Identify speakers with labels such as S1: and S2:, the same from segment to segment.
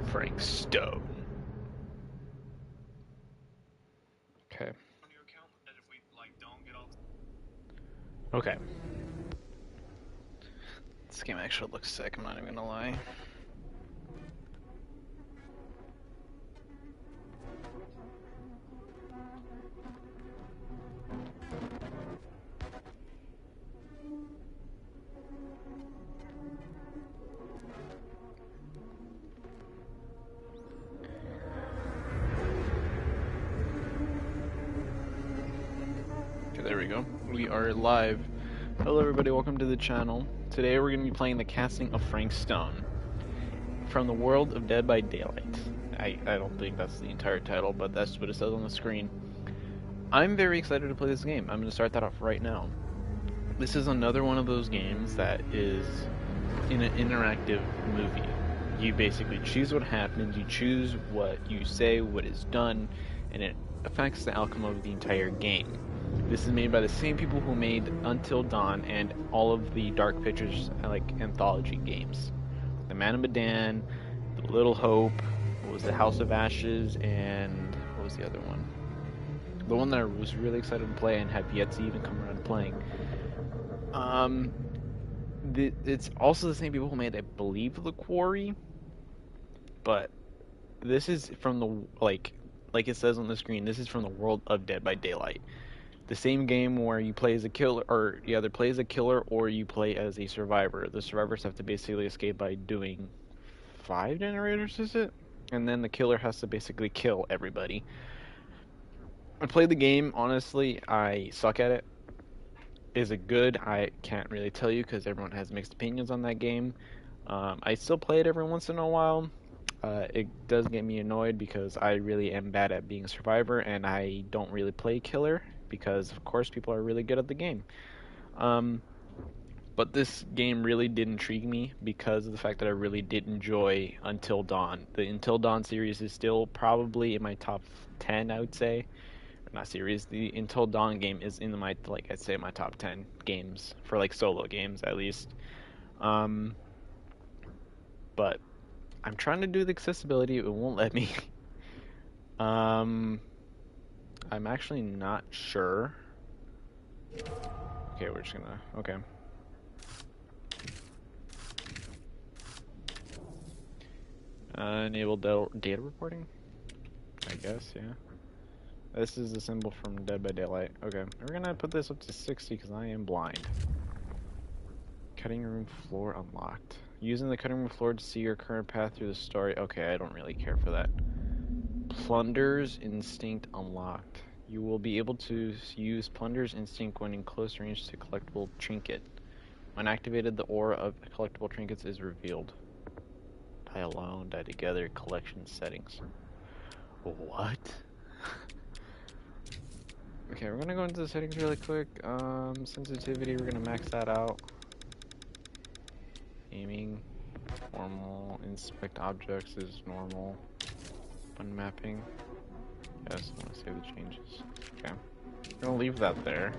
S1: Frank Stone. Okay. Okay. This game actually looks sick, I'm not even gonna lie. Okay, there we go. We are live. Hello everybody, welcome to the channel. Today we're going to be playing the casting of Frank Stone from the world of Dead by Daylight. I don't think that's the entire title, but that's what it says on the screen. I'm very excited to play this game. I'm going to start that off right now. This is another one of those games that is in an interactive movie. You basically choose what happens, you choose what you say, what is done, and it affects the outcome of the entire game. This is made by the same people who made Until Dawn and all of the Dark Pictures anthology games. The Man of Medan, The Little Hope, what was the House of Ashes, and what was the other one? The one that I was really excited to play and have yet to even come around to playing. It's also the same people who made, I believe, The Quarry, but this is from the like it says on the screen. This is from the world of Dead by Daylight. The same game where you play as a killer, or you either play as a killer or you play as a survivor. The survivors have to basically escape by doing 5 generators, is it? And then the killer has to basically kill everybody. I played the game, honestly, I suck at it. Is it good? I can't really tell you because everyone has mixed opinions on that game. I still play it every once in a while. It does get me annoyed because I really am bad at being a survivor and I don't really play killer because, of course, people are really good at the game. But this game really did intrigue me because of the fact that I really did enjoy Until Dawn. The Until Dawn series is still probably in my top 10, I would say. Not series. The Until Dawn game is in my, like I'd say, my top 10 games for like solo games at least. But I'm trying to do the accessibility. It won't let me. I'm actually not sure. Okay, we're just gonna. Okay. Enable data reporting? I guess, yeah. This is the symbol from Dead by Daylight. Okay, we're gonna put this up to 60 because I am blind. Cutting room floor unlocked. Using the cutting room floor to see your current path through the story. Okay, I don't really care for that. Plunder's Instinct unlocked. You will be able to use Plunder's Instinct when in close range to collectible trinket. When activated, the aura of collectible trinkets is revealed. Die alone, die together, collection settings. What? Okay, we're gonna go into the settings really quick. Sensitivity, we're gonna max that out. Aiming, normal. Inspect objects is normal. Unmapping. Yes, I want to save the changes. Okay. I'm gonna leave that there.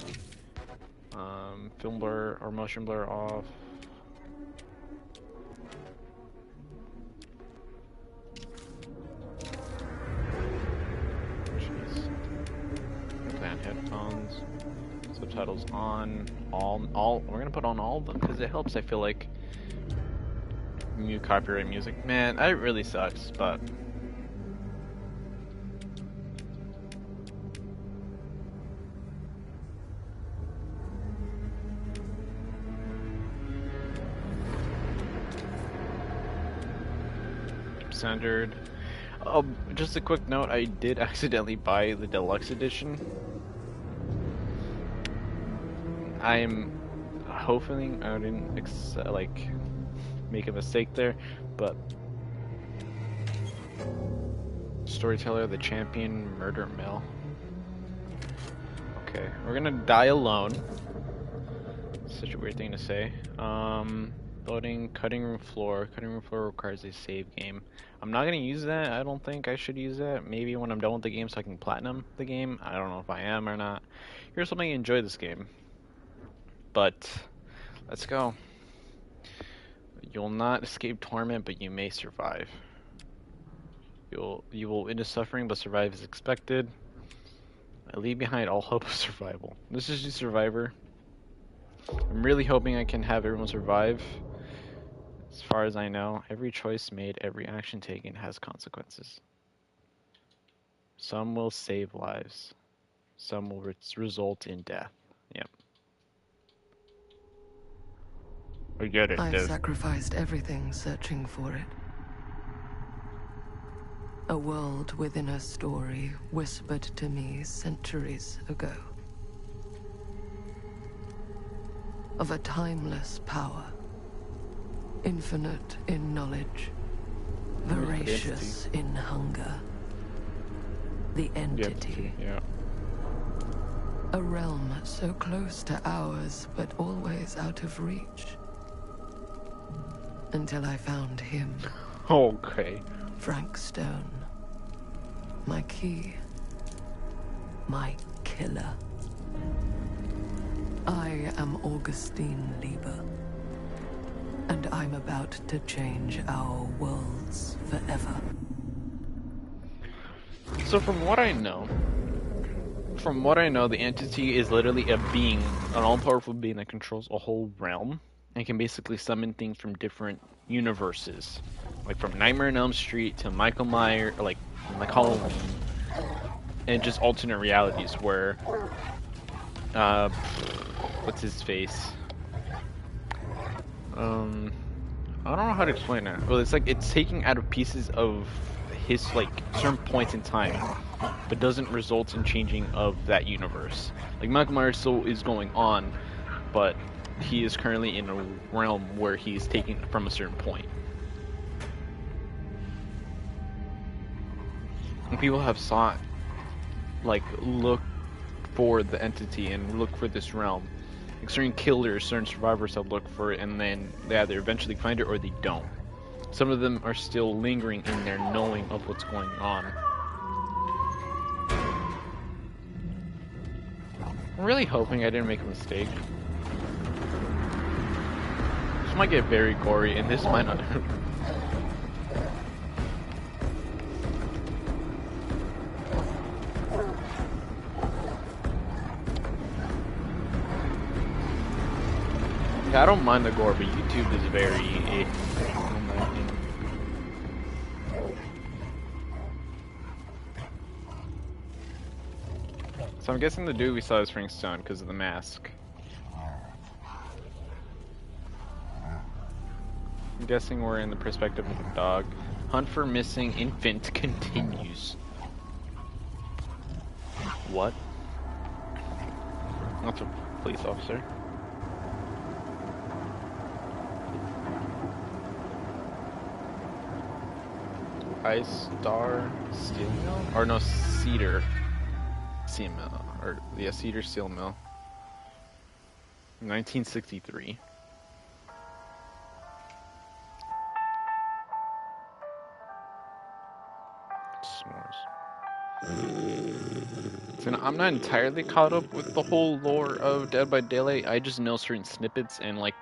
S1: Film blur or motion blur off. Jeez. Plan headphones. Subtitles on. All. We're gonna put on all of them because it helps. I feel like. Mute copyright music. Man, that really sucks, but. Standard. Just a quick note, I did accidentally buy the deluxe edition. I'm hoping I didn't make a mistake there, but Storyteller, the Champion, Murder Mill. Okay, we're gonna die alone. Such a weird thing to say. Loading, cutting room floor. Cutting room floor requires a save game. I'm not gonna use that. I don't think I should use that. Maybe when I'm done with the game so I can platinum the game. I don't know if I am or not. Here's something you enjoy this game. But let's go. You'll not escape torment, but you may survive. You will witness suffering, but survive as expected. I leave behind all hope of survival. This is just Survivor. I'm really hoping I can have everyone survive. As far as I know, every choice made, every action taken has consequences. Some will save lives. Some will result in death. Yep. We get it,
S2: I've
S1: Dev.
S2: sacrificed everything searching for it. A world within a story whispered to me centuries ago. Of a timeless power. Infinite in knowledge. Voracious in hunger. The entity.
S1: Yeah.
S2: A realm so close to ours, but always out of reach. Until I found him.
S1: Okay.
S2: Frank Stone. My key. My killer. I am Augustine Lieber. And I'm about to change our worlds forever.
S1: So from what I know, the entity is literally a being, an all-powerful being that controls a whole realm and can basically summon things from different universes, like from Nightmare on Elm Street to Michael Myers, like Halloween, and just alternate realities where, what's his face? I don't know how to explain it. Well, it's like it's taking out of pieces of his like certain points in time, but doesn't result in changing of that universe. Like Michael Myers still is going on, but he is currently in a realm where he's taken from a certain point. And people have sought, like, look for the entity and look for this realm. Like certain killers, certain survivors have looked for it, and then they either eventually find it or they don't. Some of them are still lingering in there knowing of what's going on. I'm really hoping I didn't make a mistake. This might get very gory, and this might not. I don't mind the gore, but YouTube is very So I'm guessing the dude we saw is Frank Stone because of the mask. I'm guessing we're in the perspective of the dog. Hunt for missing infant continues. What? That's a police officer. Ice Star Steel Mill? Or no, Cedar Steel Mill. Or, yeah, Cedar Steel Mill. 1963. S'mores. So I'm not entirely caught up with the whole lore of Dead by Daylight. I just know certain snippets and, like,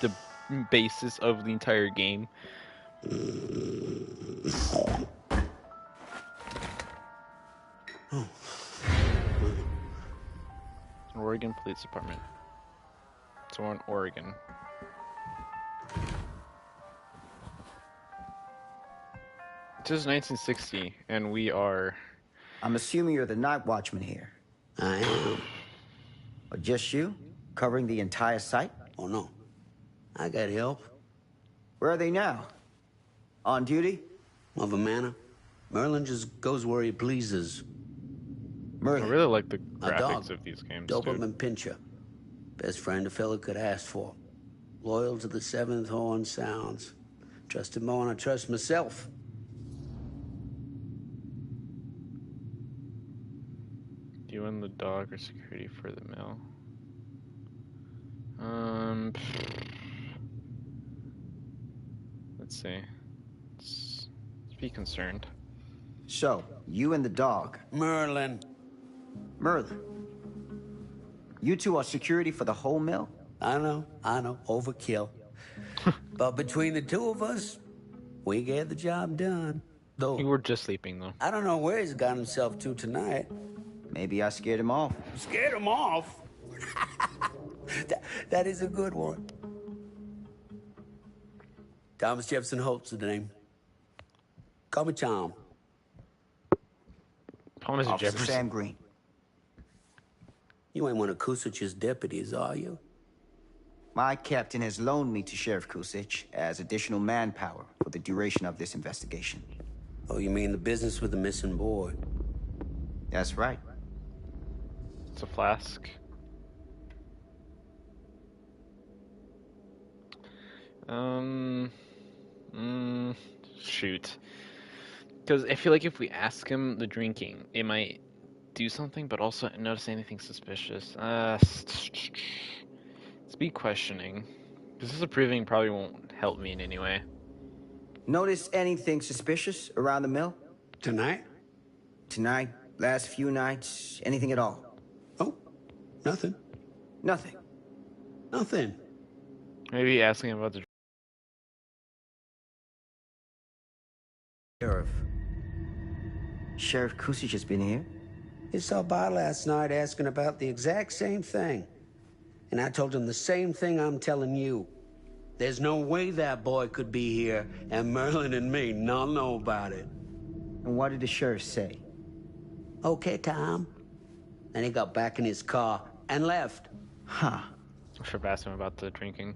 S1: the basis of the entire game. Oregon Police Department. So we're in Oregon. It is 1960, and we are...
S3: I'm assuming you're the night watchman here.
S4: I am.
S3: Or just you? Covering the entire site?
S4: Oh, no. I got help.
S3: Where are they now? On duty?
S4: Of a manner. Merlin just goes where he pleases.
S3: Merlin.
S1: I really like the
S4: A
S1: graphics
S4: dog.
S1: of these games,
S4: Doberman Pinscher. Best friend a fella could ask for. Loyal to the seventh horn sounds. Trust him more than I trust myself.
S1: You and the dog are security for the mill. Let's see. Let's be concerned.
S3: So, you and the dog.
S4: Merlin.
S3: Merlin. You two are security for the whole mill?
S4: I know. Overkill. But between the two of us, we get the job done. Though,
S1: You were just sleeping, though.
S4: I don't know where he's got himself to tonight.
S3: Maybe I scared him off.
S4: Scared him off? that is a good one. Thomas Jefferson Holt's the name. Call me Tom.
S1: Thomas
S3: Officer
S1: Jefferson.
S3: Sam Green.
S4: You ain't one of Kusich's deputies, are you?
S3: My captain has loaned me to Sheriff Kusich as additional manpower for the duration of this investigation.
S4: Oh, you mean the business with the missing boy?
S3: That's right.
S1: It's a flask. Shoot. Because I feel like if we ask him the drinking, it might do something, but also notice anything suspicious. Let's be questioning. Because this approving probably won't help me in any way.
S3: Notice anything suspicious around the mill?
S4: Tonight?
S3: Tonight, last few nights, anything at all?
S4: Oh, nothing.
S3: Nothing.
S4: Nothing.
S1: Maybe asking him about the.
S3: Sheriff Kusich has been here?
S4: He saw by last night asking about the exact same thing. And I told him the same thing I'm telling you. There's no way that boy could be here and Merlin and me not know about it.
S3: And what did the sheriff say?
S4: Okay, Tom. Then he got back in his car and left.
S3: Huh.
S1: I should have asked him about the drinking.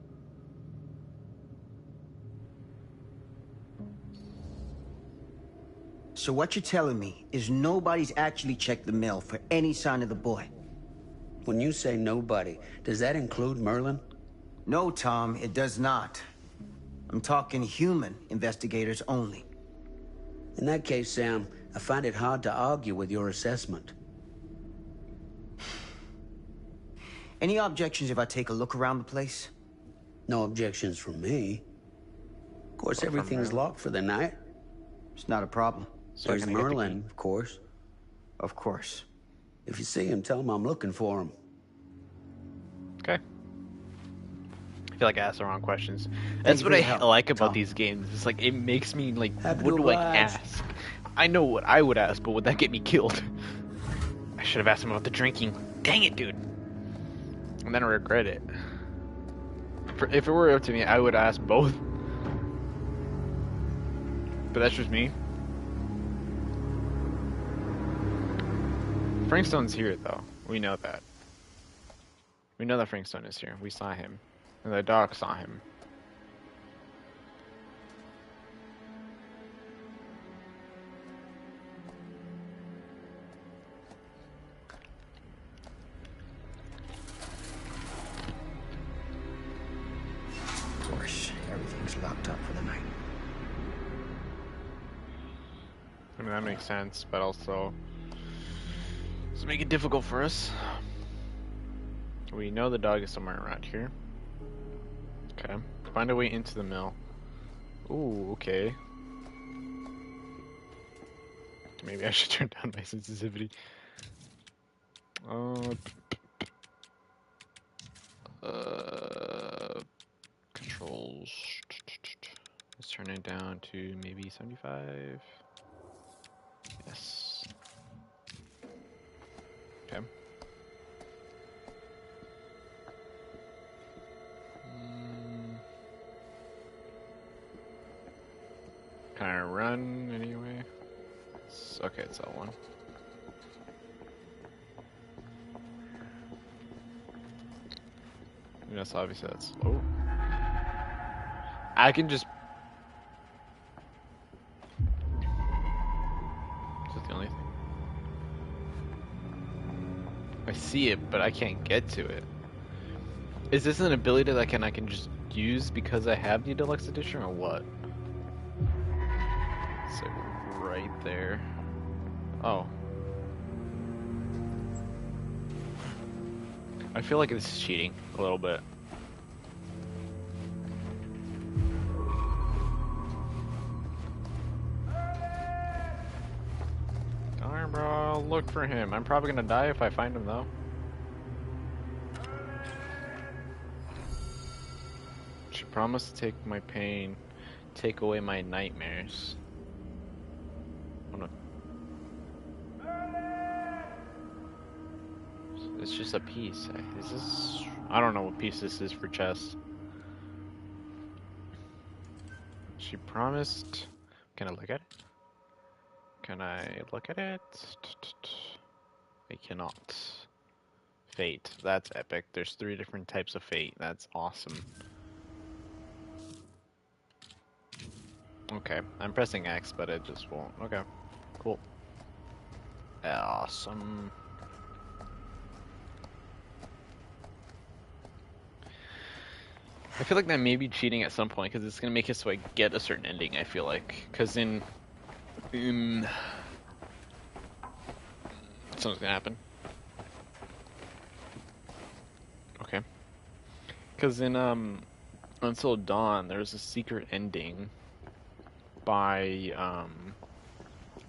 S3: So what you're telling me is nobody's actually checked the mill for any sign of the boy?
S4: When you say nobody, does that include Merlin?
S3: No, Tom, it does not. I'm talking human investigators only.
S4: In that case, Sam, I find it hard to argue with your assessment.
S3: Any objections if I take a look around the place?
S4: No objections from me. Of course, everything's locked for the night.
S3: It's not a problem.
S1: So
S4: There's
S1: can I get the
S4: Merlin,
S1: key?
S4: of course.
S3: Of course.
S4: If you see him, tell him I'm looking for him.
S1: Okay. I feel like I asked the wrong questions. That's
S3: you
S1: what
S3: for
S1: I
S3: your help,
S1: like about
S3: Tom.
S1: these games. It's like it makes me like,
S4: Happy
S1: what
S4: to
S1: do I
S4: oblige.
S1: ask? I know what I would ask, but would that get me killed? I should have asked him about the drinking. Dang it, dude. And then I regret it. If it were up to me, I would ask both. But that's just me. Frank Stone's here, though. We know that. We know that Frank Stone is here. We saw him. And the dog saw him.
S3: Of course, everything's locked up for the night.
S1: I mean, that makes sense, but also does make it difficult for us. We know the dog is somewhere around here. Okay. Find a way into the mill. Ooh, okay. Maybe I should turn down my sensitivity. Controls. Let's turn it down to maybe 75. Yes. Okay. Can I run anyway? Okay, it's L1. Yes, obviously that's. Oh. I can just. Is that the only thing? I see it, but I can't get to it. Is this an ability that I can just use because I have the deluxe edition, or what? It's like right there. Oh. I feel like this is cheating a little bit. Alright, bro, I'll look for him. I'm probably gonna die if I find him, though. She promised to take my pain, take away my nightmares. It's just a piece. Is this... I don't know what piece this is for chess. She promised... Can I look at it? Can I look at it? I cannot. Fate. That's epic. There's 3 different types of fate. That's awesome. Okay. I'm pressing X, but it just won't. Okay. Cool. Awesome. I feel like that may be cheating at some point because it's gonna make it so I get a certain ending. I feel like because in something's gonna happen. Okay. Because in Until Dawn, there's a secret ending. By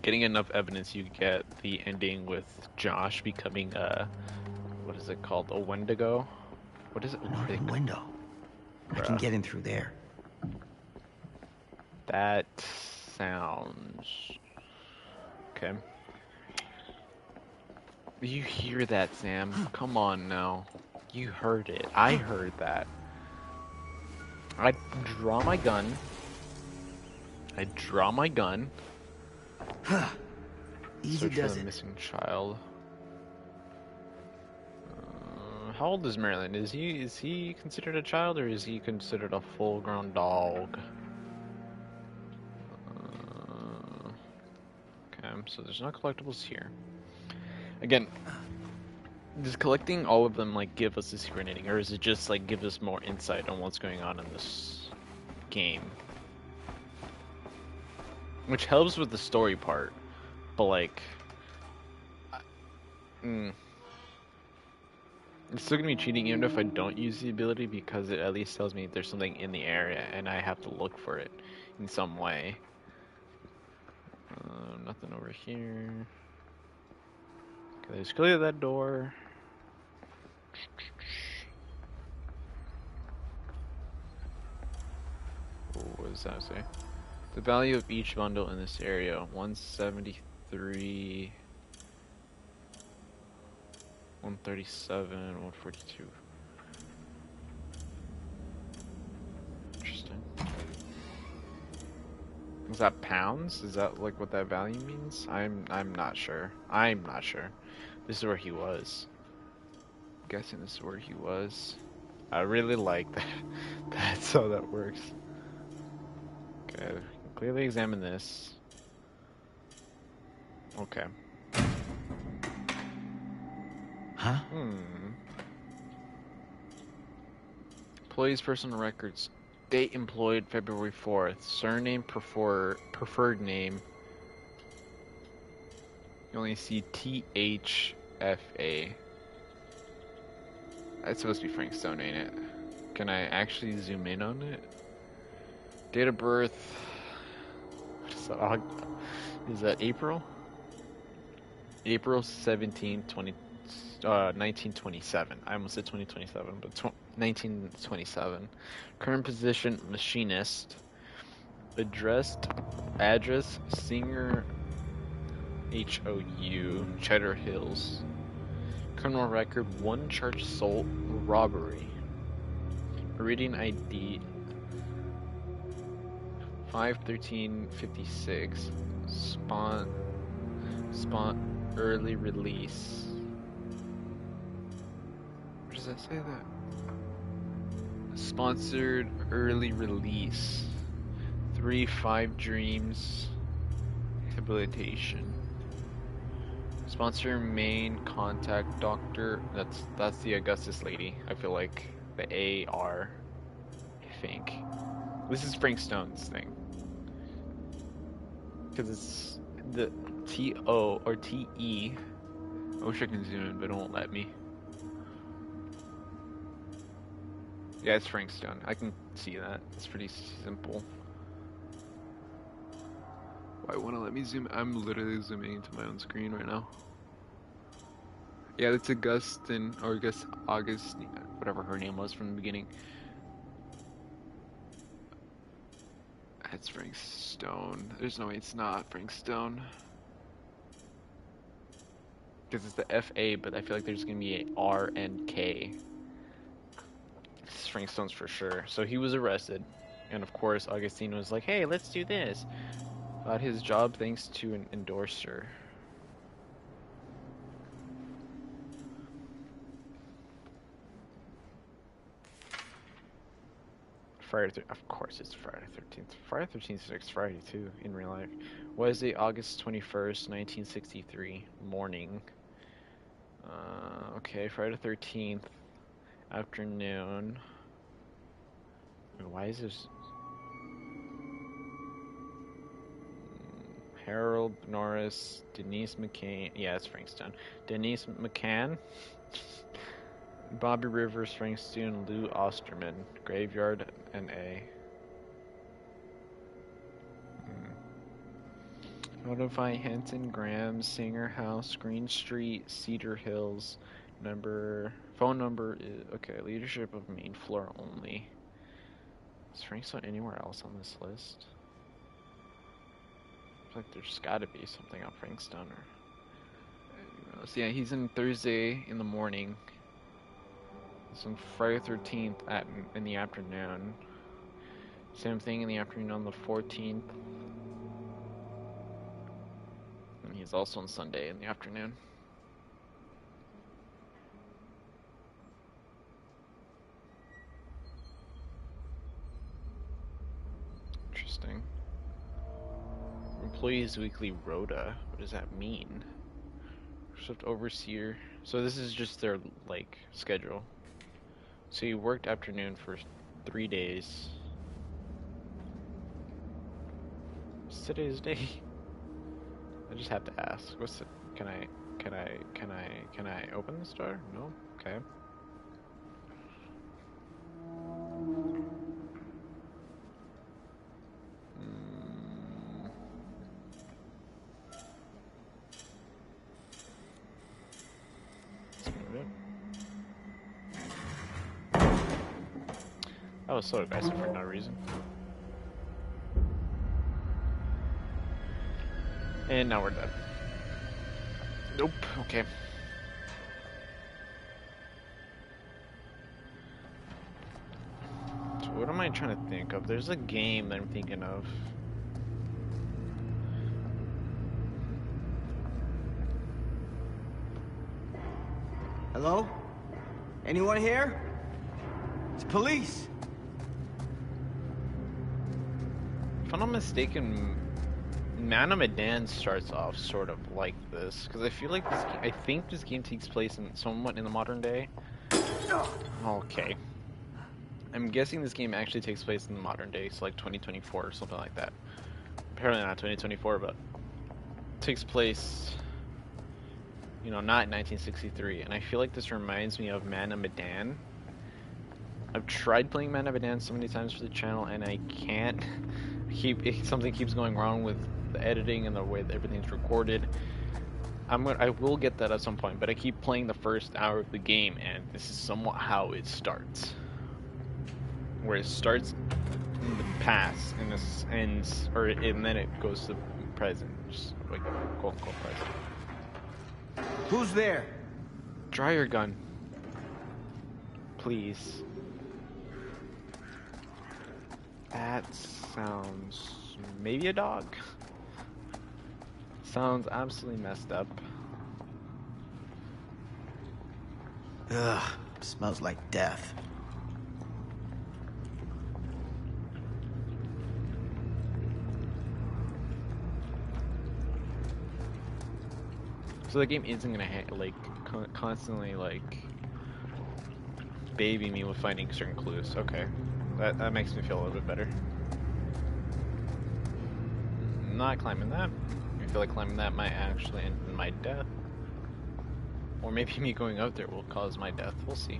S1: getting enough evidence, you get the ending with Josh becoming a what is it called? A Wendigo? What is it?
S3: An open window. I can get in through there.
S1: That sounds okay. You hear that, Sam? Come on now. You heard it. I heard that. I draw my gun.
S3: Easy
S1: Search
S3: does
S1: for the
S3: it.
S1: missing child. How old is Marilyn? Is he considered a child or is he considered a full-grown dog? Okay, so there's no collectibles here. Again, does collecting all of them like give us a secret ending, or is it just like give us more insight on what's going on in this game? Which helps with the story part, but like, it's still gonna be cheating even if I don't use the ability because it at least tells me there's something in the area and I have to look for it in some way. Nothing over here. Okay, let's clear that door. What does that say? The value of each bundle in this area, 173, 137, 142. Interesting. Is that pounds? Is that like what that value means? I'm not sure. I'm not sure. This is where he was. I'm guessing this is where he was. I really like that. That's how that works. Okay, we can clearly examine this. Okay.
S3: Huh?
S1: Employees' personal records. Date employed February 4th. Surname preferred name. You only see THFA. That's supposed to be Frank Stone, ain't it? Can I actually zoom in on it? Date of birth. What is that? Is that April? April 17, 1927. I almost said 2027, but 1927. Current position, machinist. Address, Singer HOU, Cheddar Hills. Criminal record, 1 charge assault, robbery. Meridian ID, 5/13/56. Spawn, early release. Where does that say that? Sponsored early release. 3-5 Dreams. Rehabilitation. Sponsor main contact doctor. That's the Augustus lady. I feel like the AR. I think this is Frank Stone's thing because it's the TO or TE. I wish I can zoom in, but it won't let me. Yeah, it's Frank Stone. I can see that. It's pretty simple. Why won't it let me zoom? I'm literally zooming into my own screen right now. Yeah, it's Augustine, or August, whatever her name was from the beginning. It's Frank Stone. There's no way it's not Frank Stone. Because it's the FA, but I feel like there's gonna be a R and K. This is Frank Stone's for sure. So he was arrested, and of course Augustine was like, "Hey, let's do this." Got his job thanks to an endorser. Of course it's Friday 13th. Friday 13th is next Friday too, in real life. Wednesday, August 21st, 1963, morning. Okay, Friday 13th, afternoon. Why is this? Harold Norris, Denise McCann. Yeah, it's Frank Stone. Denise McCann. Bobby Rivers, Frank Stone, Lou Osterman. Graveyard, N.A. Notify Henson, Graham, Singer House, Green Street, Cedar Hills. Phone number is, okay, leadership of main floor only. Is Frank Stone anywhere else on this list? I feel like there's gotta be something on Frank Stone. So yeah, he's in Thursday in the morning. It's on Friday 13th in the afternoon. Same thing in the afternoon on the 14th. And he's also on Sunday in the afternoon. Interesting. Employees Weekly Rota. What does that mean? Shift Overseer. So this is just their, like, schedule. So you worked afternoon for 3 days. What's today's day? I just have to ask. What's it? Can I open this door? No? Okay. That was so aggressive for no reason. And now we're done. Nope, okay. So what am I trying to think of? There's a game that I'm thinking of.
S3: Hello? Anyone here? It's police.
S1: If I'm not mistaken, Man of Medan starts off sort of like this, because I feel like I think this game takes place somewhat in the modern day. Okay. I'm guessing this game actually takes place in the modern day, so like 2024 or something like that. Apparently not 2024, but it takes place, you know, not in 1963. And I feel like this reminds me of Man of Medan. I've tried playing Man of Medan so many times for the channel, and I can't. Something keeps going wrong with the editing and the way that everything's recorded. I will get that at some point, but I keep playing the first hour of the game, and this is somewhat how it starts. Where it starts in the past and this ends, and then it goes to the present, just like quote unquote present.
S3: Who's there?
S1: Dry your gun, please. That sounds maybe a dog. Sounds absolutely messed up.
S3: Ugh, smells like death.
S1: So the game isn't gonna constantly like baby me with finding certain clues. Okay, that makes me feel a little bit better. Not climbing that. I feel like climbing that might actually end in my death, or maybe me going up there will cause my death. We'll see.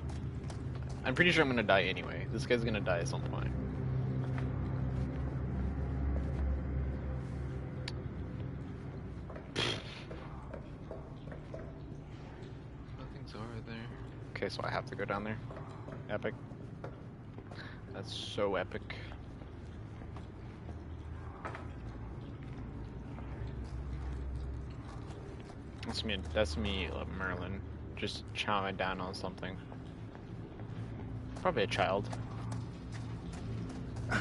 S1: I'm pretty sure I'm gonna die anyway. This guy's gonna die at some point. Nothing's over there. Okay, so I have to go down there. Epic. That's so epic. That's me, Merlin, just chowing down on something. Probably a child. So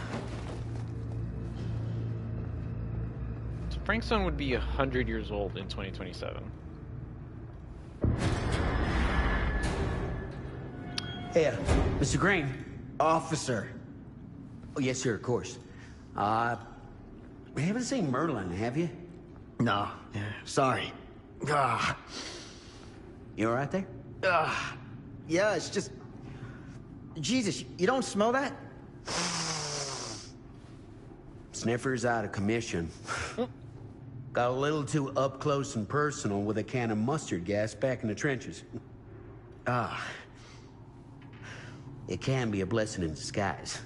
S1: Frankstone would be 100 years old in 2027.
S4: Hey, Mr. Green.
S3: Officer.
S4: Oh, yes, sir, of course. We haven't seen Merlin, have you?
S3: No, sorry. Ah,
S4: You all right there?
S3: yeah, it's just... Jesus, you don't smell that?
S4: Sniffer's out of commission. Got a little too up close and personal with a can of mustard gas back in the trenches. It can be a blessing in disguise.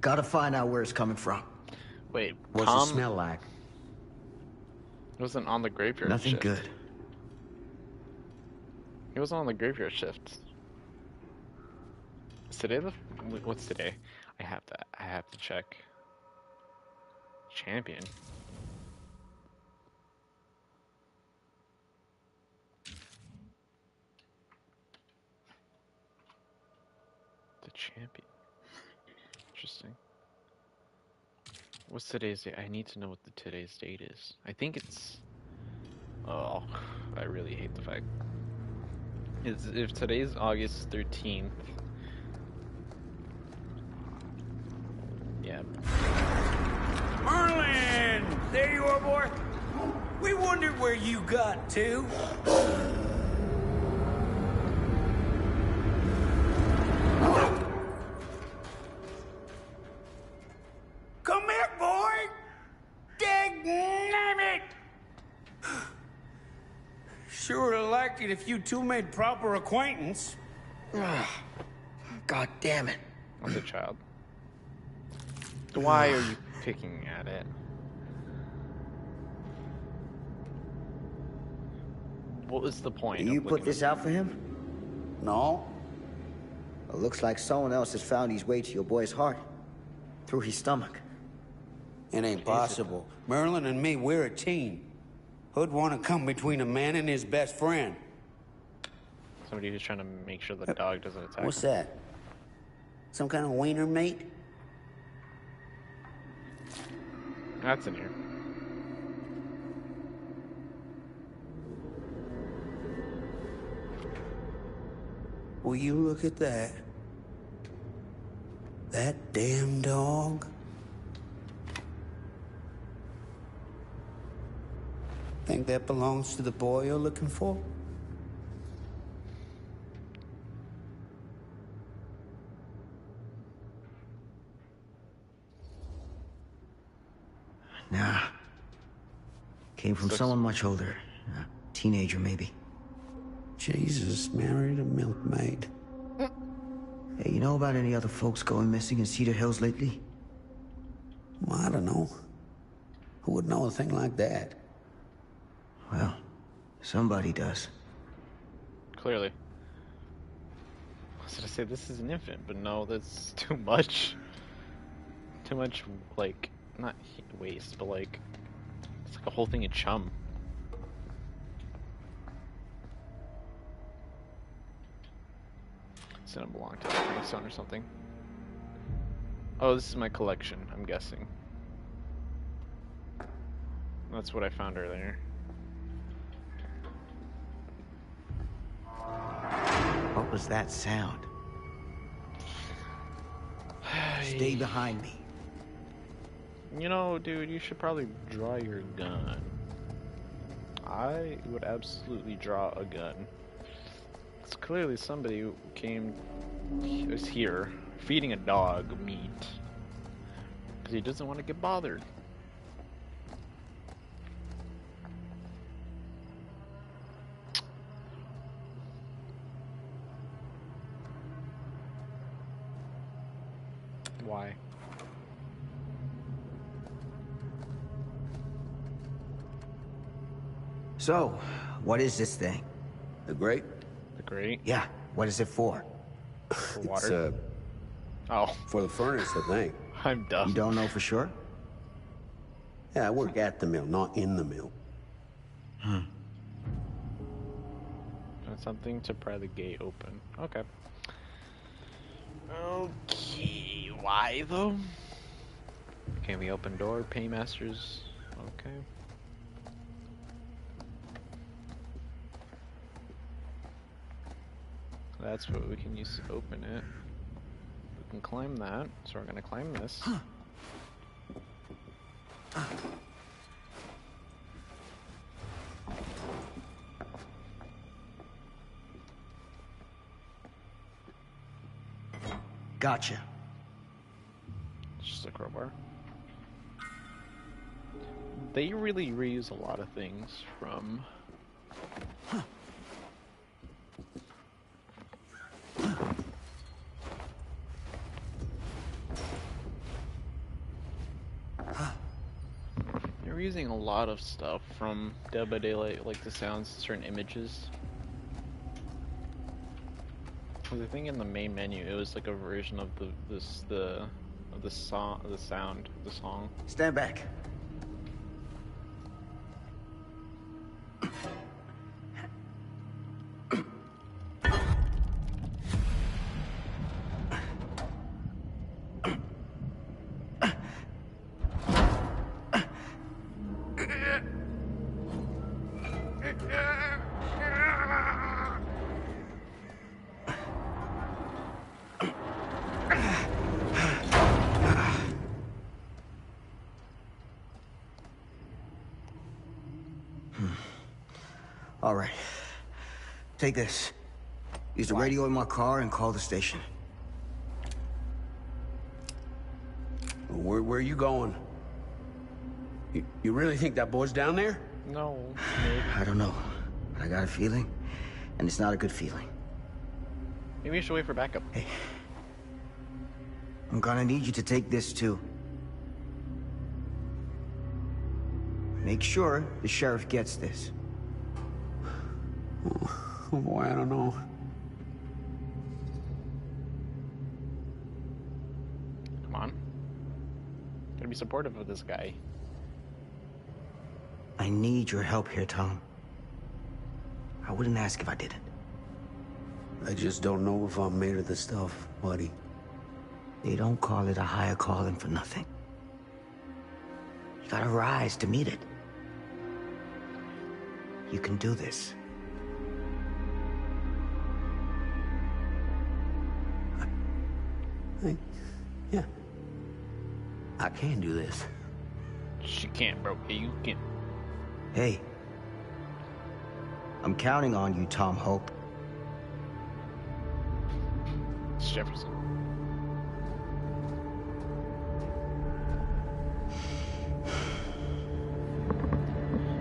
S3: Gotta find out where it's coming from.
S1: Wait,
S4: What's
S1: Tom
S4: it smell like?
S1: wasn't on the graveyard
S3: Nothing
S1: shift.
S3: good.
S1: He wasn't on the graveyard shift. Is today the... What's today? I have to check. Champion. The champion. Interesting. What's today's date? I need to know what today's date is. I think it's... Oh, I really hate the fact. If today's August 13th... Yeah.
S4: Merlin! There you are, boy. We wondered where you got to. Come here, boy! Dang-nabbit! Sure would have liked it if you two made proper acquaintance.
S3: God damn it.
S1: I'm the child. Why are you picking at it? What was the point?
S3: You put this out for him?
S4: No?
S3: It looks like someone else has found his way to your boy's heart. Through his stomach.
S4: It ain't possible. Merlin and me, we're a team. Who'd want to come between a man and his best friend?
S1: Somebody who's trying to make sure the dog doesn't attack.
S4: What's that? Some kind of wiener mate?
S1: That's in here.
S4: Will you look at that? That damn dog? Think that belongs to the boy you're looking for?
S3: Nah. Came from someone much older. A teenager, maybe.
S4: Jesus married a milkmaid.
S3: Hey, you know about any other folks going missing in Cedar Hills lately?
S4: Well, I don't know. Who would know a thing like that?
S3: Well, somebody does.
S1: Clearly. I was gonna say this is an infant, but no, that's too much. Too much, like, not waste, but like, it's like a whole thing of chum. This didn't belong to my son or something. Oh, this is my collection, I'm guessing. That's what I found earlier.
S3: What was that sound? Stay behind me.
S1: You know, dude, you should probably draw your gun. I would absolutely draw a gun. It's clearly somebody who is here feeding a dog meat because he doesn't want to get bothered. Why?
S3: So, what is this thing?
S4: The grape?
S1: The grate
S3: Yeah, what is it for?
S1: for water? Oh,
S4: For the furnace, I think.
S1: I'm dumb.
S3: You don't know for sure?
S4: Yeah, I work at the mill, not in the mill.
S1: That's something to pry the gate open. Okay. Okay, why though? Can we open door? Paymasters. Okay. That's what we can use to open it. We can climb that, so we're gonna climb this.
S3: Gotcha.
S1: Just a crowbar. They really reuse a lot of things from... They're reusing a lot of stuff from Dead by Daylight, like the sounds, certain images. I think in the main menu, it was like a version of the sound of the song.
S3: Stand back. All right. Take this. Use the radio in my car and call the station.
S4: Where are you going? You really think that boy's down there?
S1: No.
S3: I don't know. But I got a feeling, and it's not a good feeling.
S1: Maybe we should wait for backup.
S3: Hey. I'm gonna need you to take this too. Make sure the sheriff gets this.
S4: Oh boy, I don't know.
S1: Come on. Gotta be supportive of this guy.
S3: I need your help here, Tom. I wouldn't ask if I didn't.
S4: I just don't know if I'm made of this stuff, buddy.
S3: They don't call it a higher calling for nothing. You gotta rise to meet it. You can do this.
S4: Yeah. I can do this.
S1: She can't, bro. Hey, you can.
S3: Hey. I'm counting on you, Tom Hope.
S1: It's Jefferson.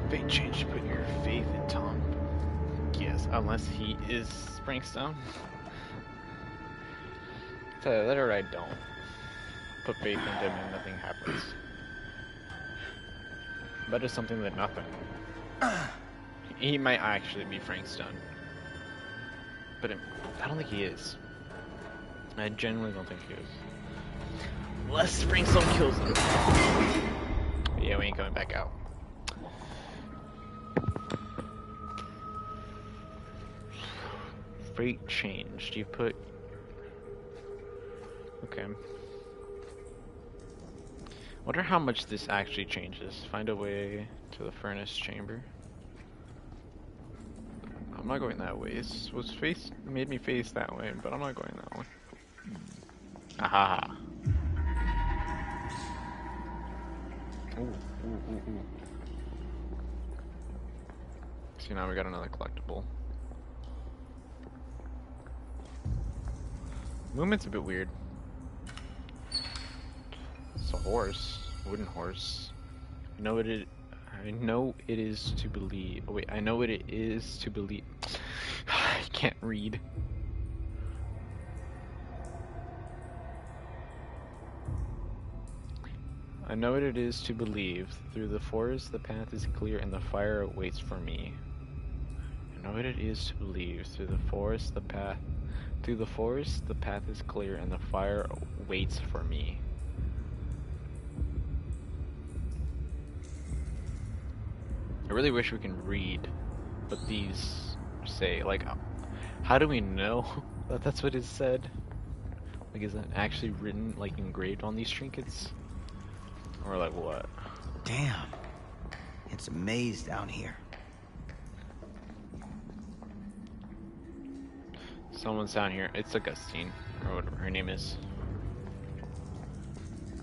S1: Fate change. Put your faith in Tom. Yes, unless he is Sprankstone. Tell you that or I don't. Put faith into him and nothing happens. But it's something that nothing. He might actually be Frankstone. But I don't think he is. I genuinely don't think he is. Unless Frankstone kills him. But yeah, we ain't coming back out. Fate changed. You put... Okay. Wonder how much this actually changes. Find a way to the furnace chamber. I'm not going that way. It made me face that way, but I'm not going that way. Aha. Ooh. See, now we got another collectible. Movement's a bit weird. It's a horse, wooden horse. I know it is to believe. Oh wait, I know what it is to believe. I can't read. I know what it is to believe. Through the forest, the path is clear, and the fire waits for me. I know what it is to believe. Through the forest, the path is clear, and the fire waits for me. I really wish we can read what these say. Like, how do we know that that's what it said? Like, is it actually written, like, engraved on these trinkets? Or, like, what?
S3: Damn. It's a maze down here.
S1: Someone's down here. It's Augustine, or whatever her name is.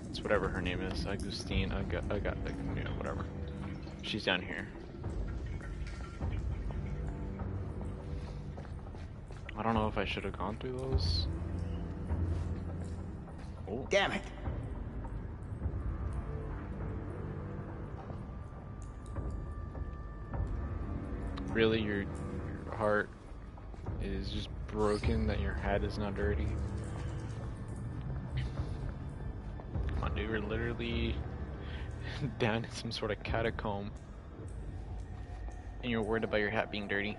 S1: It's whatever her name is. Augustine, whatever. She's down here. I don't know if I should have gone through those. Oh.
S3: Damn it!
S1: Really, your heart is just broken that your hat is not dirty? Come on, dude, we're literally down in some sort of catacomb. And you're worried about your hat being dirty.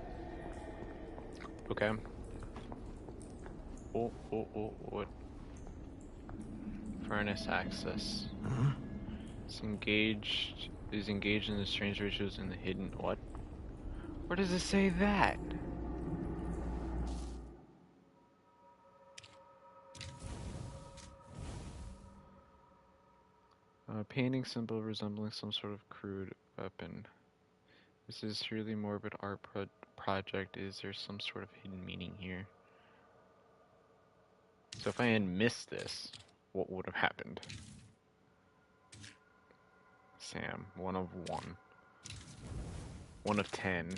S1: Okay. Oh, what? Furnace access.
S3: Huh?
S1: Is engaged in the strange rituals in the hidden what? Where does it say that? Painting symbol resembling some sort of crude weapon. This is truly morbid art project. Is there some sort of hidden meaning here? So if I had missed this, what would have happened? Sam, 1 of 1. 1 of 10.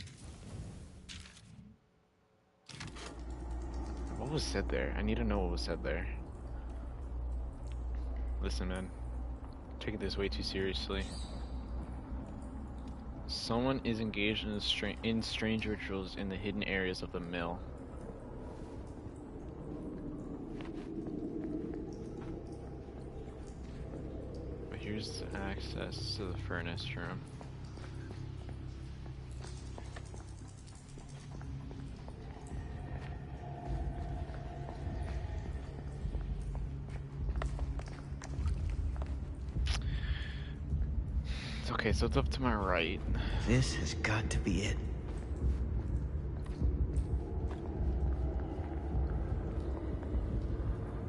S1: What was said there? I need to know what was said there. Listen, man. Taking this way too seriously. Someone is engaged in strange rituals in the hidden areas of the mill. But here's the access to the furnace room. Okay, so it's up to my right.
S3: This has got to be it.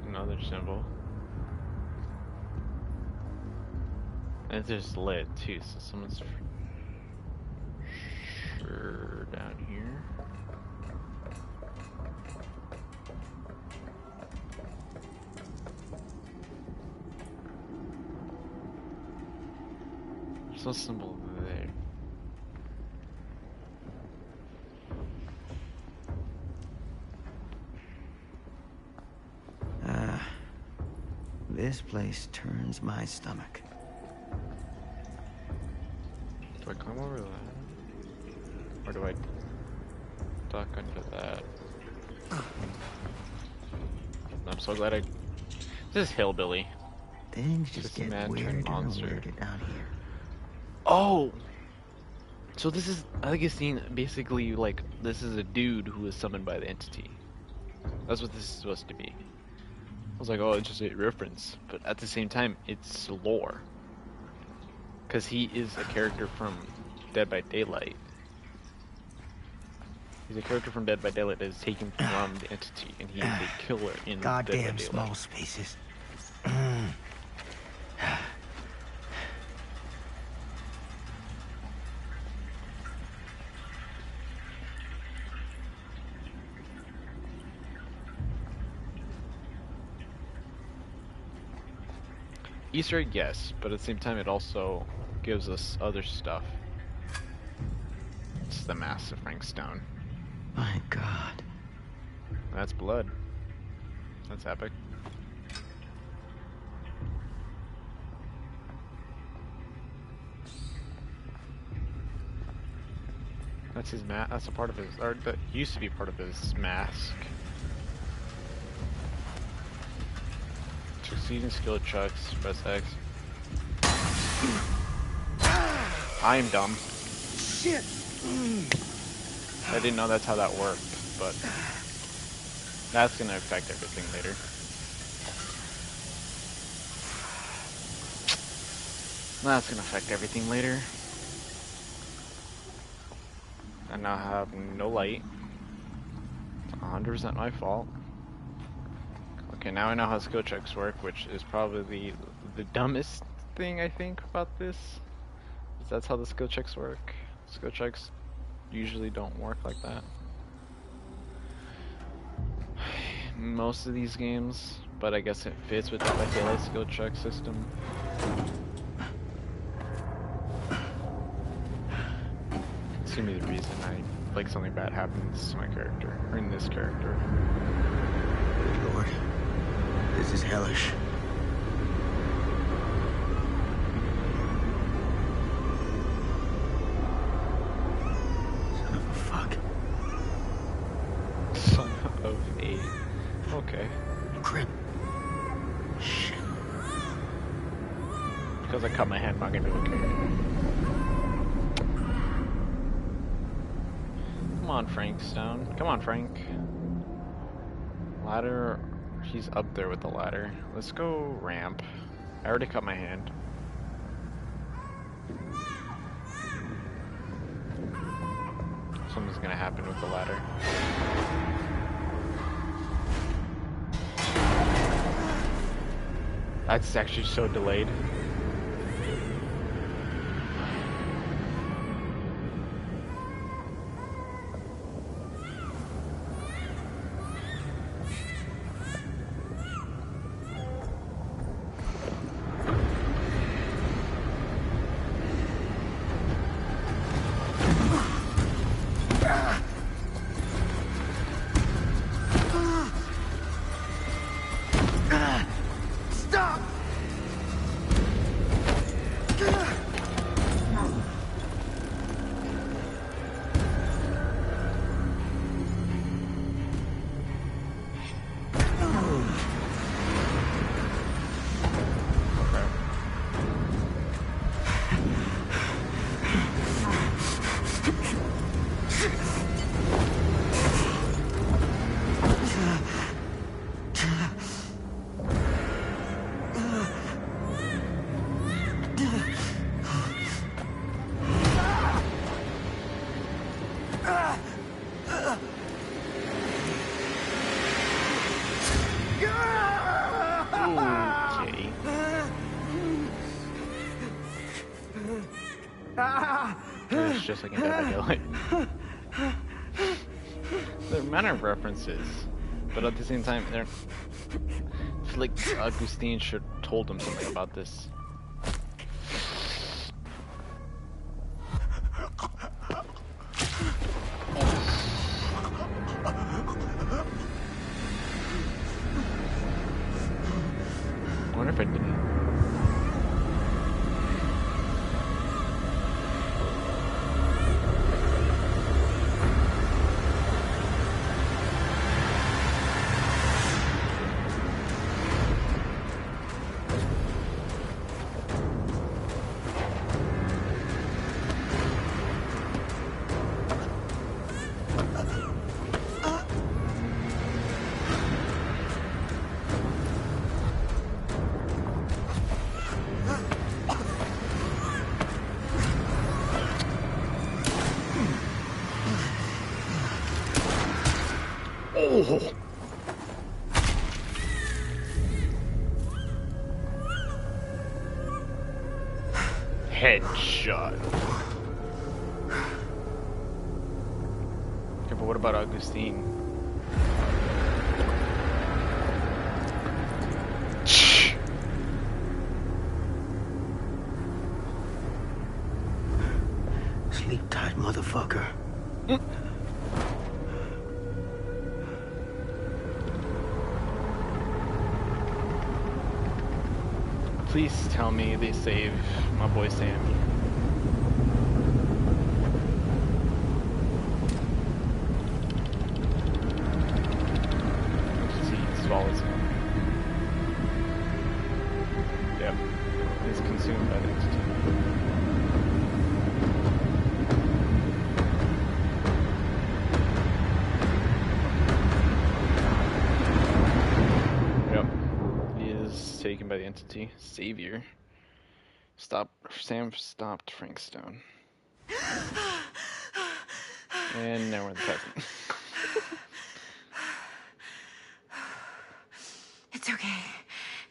S1: Another symbol. And it's just lit too, so someone's sure down here. There's no symbol there.
S3: This place turns my stomach.
S1: Do I climb over that? Or do I duck under that? I'm so glad I... This is Hillbilly.
S3: Things just
S1: Just
S3: get
S1: man turned
S3: weirder and
S1: monster.
S3: weirder down here.
S1: Oh! So this is, Augustine, basically, like, this is a dude who was summoned by the entity. That's what this is supposed to be. I was like, oh, it's just a reference. But at the same time, it's lore. Because he is a character from Dead by Daylight. He's a character from Dead by Daylight that is taken from the entity, and he is a killer in Dead by
S3: Goddamn
S1: Daylight.
S3: small spaces.
S1: Easter egg, yes, but at the same time it also gives us other stuff. It's the Mass of Frank Stone.
S3: My God.
S1: That's blood. That's epic. That's his mask. That's a part of his, or that used to be part of his mask. Succeeding skill checks, press X. I am dumb.
S4: Shit!
S1: I didn't know that's how that worked, but that's gonna affect everything later. That's gonna affect everything later. now have no light. It's 100% my fault. Okay, now I know how skill checks work, which is probably the dumbest thing I think about this. That's how the skill checks work. Skill checks usually don't work like that. Most of these games, but I guess it fits with the Dead by Daylight skill check system. It's gonna be the reason like something bad happens to my character, or in this character.
S3: Lord, this is hellish. Son of a fuck.
S1: Son of a... Okay.
S3: Crap. Shit.
S1: Because I cut my hand, I'm not gonna be okay. Come on, Frank Stone. Come on, Frank. Ladder. He's up there with the ladder. Let's go ramp. I already cut my hand. Something's gonna happen with the ladder. That's actually so delayed. It's just like in Dead by Daylight. They're minor references, but at the same time, they're... I feel like Augustine should have told him something about this. I wonder if I didn't. Oh. Headshot. Okay, but what about Augustine?
S3: Sleep tight, motherfucker.
S1: Please tell me they save my boy Sam. He swallows him. Yep. He's consumed by the entity. Taken by the entity. Savior. Sam stopped Frank Stone. And now we're in the cutscene.
S5: It's okay.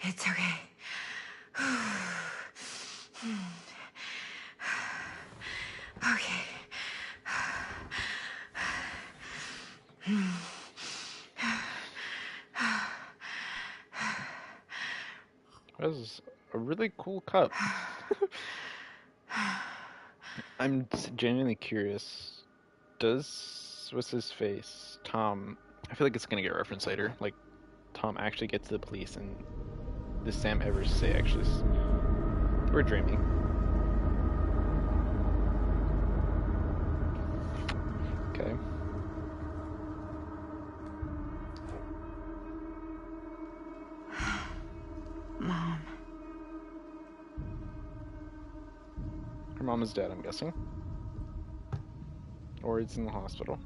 S5: It's okay. Okay.
S1: This is a really cool cup. I'm genuinely curious. What's his face? Tom. I feel like it's gonna get referenced later. Like, Tom actually gets to the police, and does Sam ever say, actually, we're dreaming? Okay.
S5: Mom.
S1: Her mom is dead, I'm guessing. Or it's in the hospital.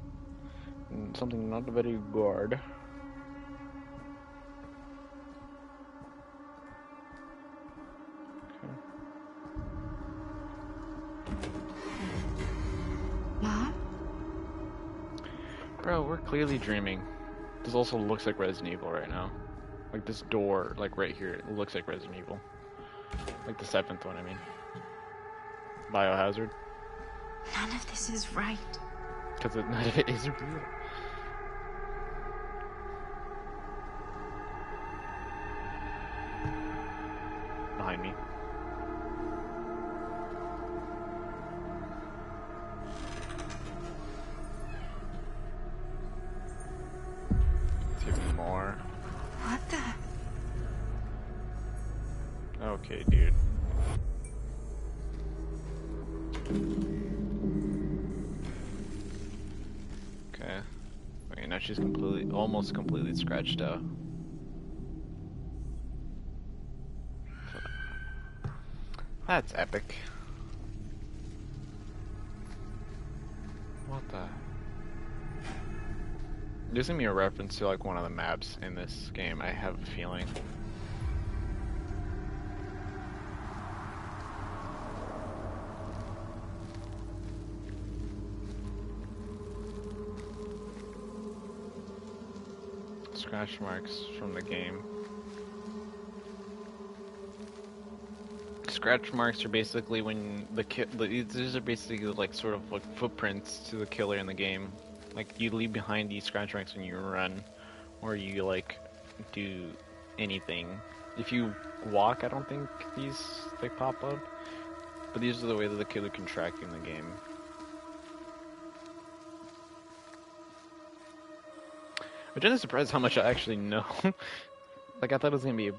S1: And something not very good. Okay.
S5: Mom?
S1: Bro, we're clearly dreaming. This also looks like Resident Evil right now. Like this door, like right here, it looks like Resident Evil. Like the 7th one, I mean. Biohazard.
S5: None of this is right.
S1: Because none of it is real. Behind me. It's even more.
S5: What the?
S1: Okay, dude. Okay. Okay, now she's almost completely scratched out. That's epic. What the? There's gonna be a reference to like one of the maps in this game, I have a feeling. Scratch marks from the game. Scratch marks are basically when these are basically like sort of like footprints to the killer in the game. Like you leave behind these scratch marks when you run, or you like do anything. If you walk, I don't think these like pop up, but these are the way that the killer can track you in the game. I'm kind of surprised how much I actually know. Like I thought it was gonna be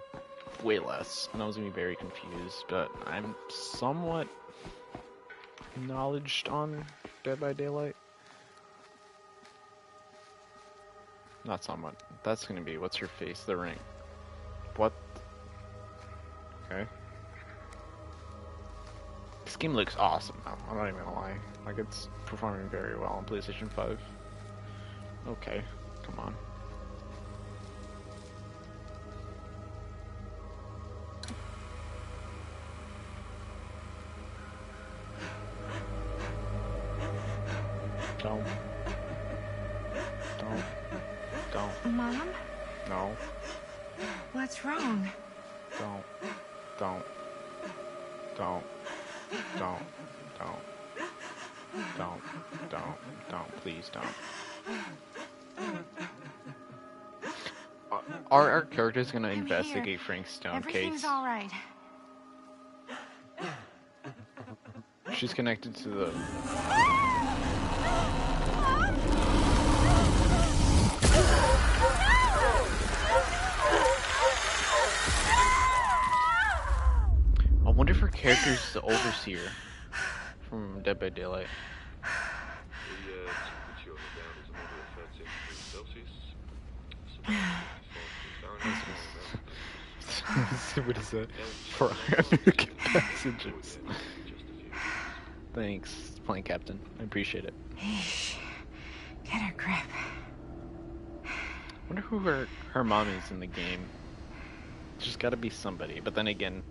S1: way less, and I was gonna be very confused, but I'm somewhat knowledged on Dead by Daylight. Not somewhat. That's gonna be, what's her face? The ring. What? Okay. This game looks awesome now, I'm not even gonna lie. Like, it's performing very well on PlayStation 5. Okay, come on. Don't.
S5: Mom?
S1: No.
S5: What's wrong?
S1: Don't. Please don't. Are our characters gonna investigate
S5: here.
S1: Frank Stone
S5: Everything's
S1: case?
S5: all right.
S1: She's connected to the... I wonder if her character's the overseer from Dead by Daylight. What is that? For American passengers. Thanks, plane captain. I appreciate it.
S5: Eesh. Get a grip.
S1: I wonder who her mom is in the game. There's gotta be somebody. But then again,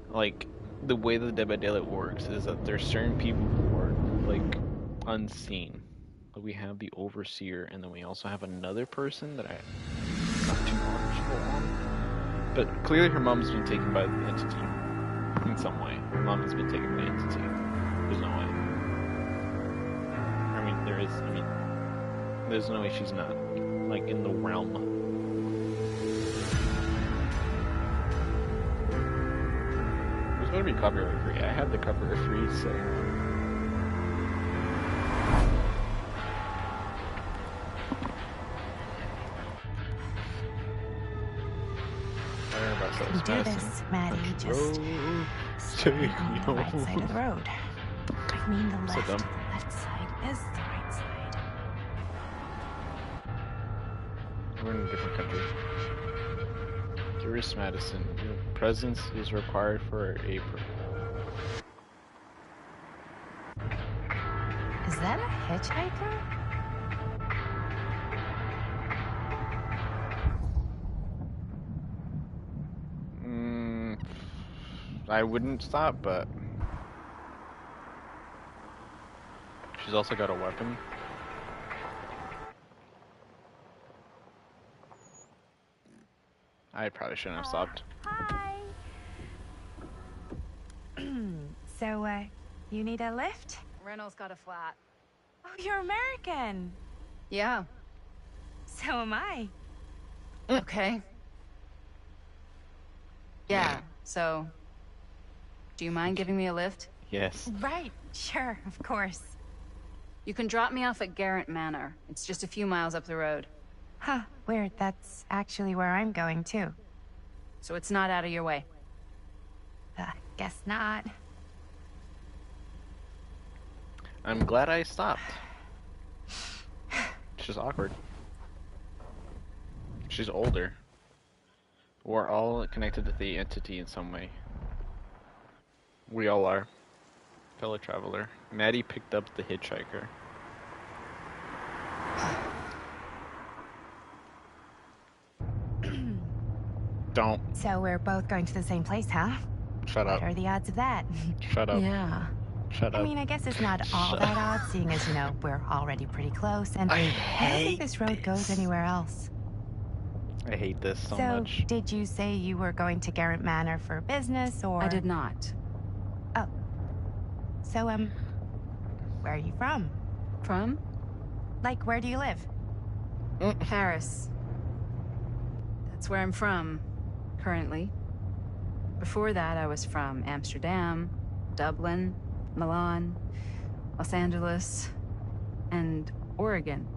S1: like, the way that Dead by Daylight works is that there's certain people who are, like, unseen. We have the Overseer, and then we also have another person that I'm not too knowledgeable on. But clearly her mom's been taken by the entity in some way. Her mom has been taken by the entity. There's no way. I mean, there is. I mean, there's no way she's not, like, in the realm. It's going to be copyright free. I have the copyright free setting on.
S5: You do this, Maddie. Just stay on the right side of the road. I mean the left.
S1: So dumb.
S5: The left side is the right side.
S1: We're in a different country. Tourist Madison. Your presence is required for a...
S5: Is that a hitchhiker?
S1: I wouldn't stop, but... She's also got a weapon. I probably shouldn't have stopped.
S5: Hi. So, you need a lift?
S6: Reynolds got a flat.
S5: Oh, you're American.
S6: Yeah.
S5: So am I.
S6: Okay. Yeah, so... Do you mind giving me a lift?
S1: Yes.
S5: Right, sure, of course.
S6: You can drop me off at Garrett Manor. It's just a few miles up the road.
S5: Huh, weird. That's actually where I'm going, too.
S6: So it's not out of your way.
S5: Guess not.
S1: I'm glad I stopped. She's awkward. She's older. We're all connected to the entity in some way. We all are. Fellow traveler. Maddie picked up the hitchhiker. Don't.
S5: So we're both going to the same place, huh?
S1: Shut up.
S5: What are the odds of that?
S1: Shut up.
S6: Yeah.
S1: Shut up.
S5: I mean, I guess it's not all that odd, seeing as, you know, we're already pretty close, and
S1: I
S5: don't
S1: hate
S5: think this road goes anywhere else.
S1: I hate this so
S5: So,
S1: much.
S5: did you say you were going to Garrett Manor for business, or...?
S6: I did not.
S5: Oh. So, where are you from?
S6: From?
S5: Like, where do you live?
S6: Paris. That's where I'm from, currently. Before that, I was from Amsterdam, Dublin, Milan, Los Angeles, and Oregon.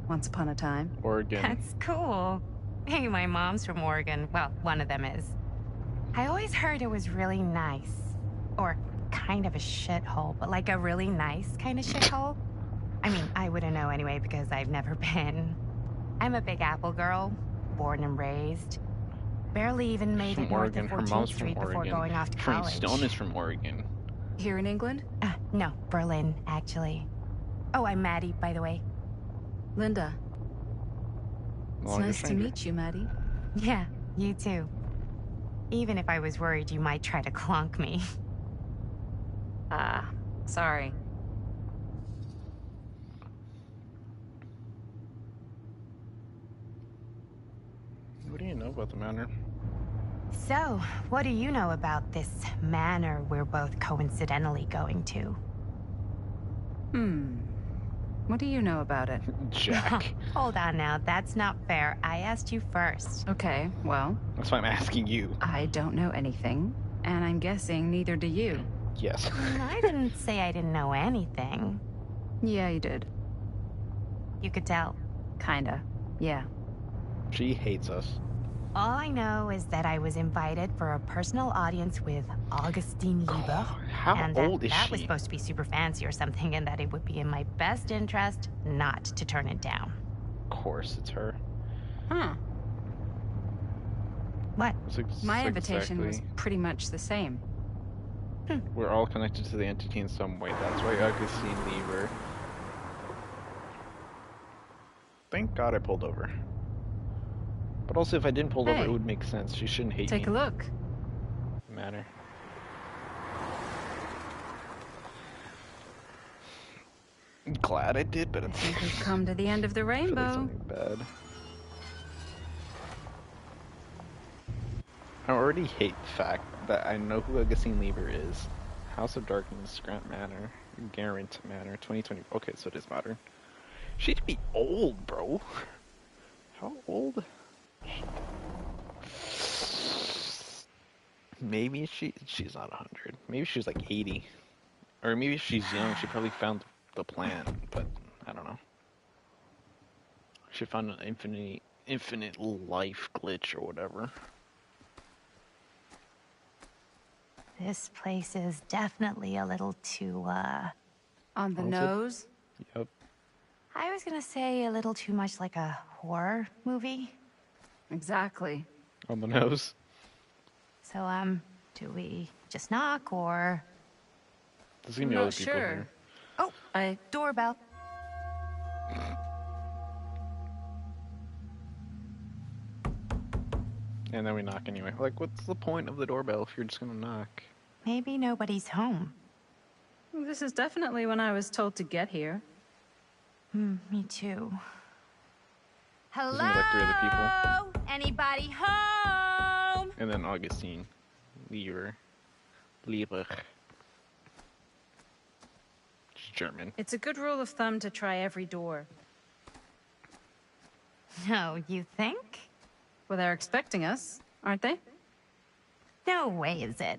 S6: Once upon a time.
S1: Oregon.
S5: That's cool. Hey, my mom's from Oregon. Well, one of them is. I always heard it was really nice. Or kind of a shithole, but like a really nice kind of shithole. I mean, I wouldn't know anyway because I've never been. I'm a Big Apple girl, born and raised. Barely even made
S1: From
S5: it north
S1: Oregon.
S5: of
S1: Her
S5: 14th
S1: mom's
S5: Street
S1: from
S5: before
S1: Oregon.
S5: going off to
S1: Frank
S5: college.
S1: Stone is from Oregon.
S6: Here in England?
S5: No, Berlin, actually. Oh, I'm Maddie, by the way.
S6: Linda. It's
S1: Longer
S6: nice to
S1: stranger.
S6: meet you, Maddie.
S5: Yeah, you too. Even if I was worried you might try to clonk me.
S6: Sorry.
S1: What do you know about the manor?
S5: So, what do you know about this manor we're both coincidentally going to?
S6: What do you know about it?
S1: Jack.
S5: Hold on now, that's not fair. I asked you first.
S6: Okay, well,
S1: That's why I'm asking you.
S6: I don't know anything, and I'm guessing neither do you.
S1: Yes.
S5: I didn't say I didn't know anything.
S6: Yeah, you did.
S5: You could tell.
S6: Kinda. Yeah.
S1: She hates us.
S5: All I know is that I was invited for a personal audience with Augustine Lieber.
S1: How
S5: and
S1: old is
S5: that
S1: she?
S5: was supposed to be super fancy or something, and that it would be in my best interest not to turn it down.
S1: Of course, it's her.
S6: Huh.
S5: What?
S6: My invitation was pretty much the same.
S1: We're all connected to the entity in some way. That's why Augustine Lieber. Thank God I pulled over. But also, if I didn't pull over,
S6: Hey.
S1: it would make sense. She shouldn't hate
S6: Take
S1: me.
S6: a look.
S1: I'm glad I did, but
S6: I
S1: it's
S6: think we've come to the end of the
S1: I feel like
S6: rainbow.
S1: something bad. I already hate the fact that I know who Augustine Lieber is. House of Darkness, Grant Manor, Garrett Manor, 2020. Okay, so it is modern. She'd be old, bro. How old? Maybe she's not 100. Maybe she's like 80. Or maybe she's young. She probably found the plant, but I don't know. She found an infinite life glitch or whatever.
S5: This place is definitely a little too,
S6: On the
S1: Haunted?
S6: nose?
S1: Yep.
S5: I was gonna say a little too much like a horror movie.
S6: Exactly.
S1: On the nose.
S5: So, do we just knock or...
S1: There's gonna be
S6: Not
S1: other people
S6: sure.
S1: here.
S5: Oh, doorbell.
S1: And then we knock anyway. Like, what's the point of the doorbell if you're just gonna knock?
S5: Maybe nobody's home.
S6: This is definitely when I was told to get here.
S5: Me too. Hello?
S1: There's only like 3 other people.
S5: Anybody home?
S1: And then Augustine. Lieber. She's German.
S6: It's a good rule of thumb to try every door.
S5: No, you think?
S6: Well, they're expecting us, aren't they?
S5: No way is it.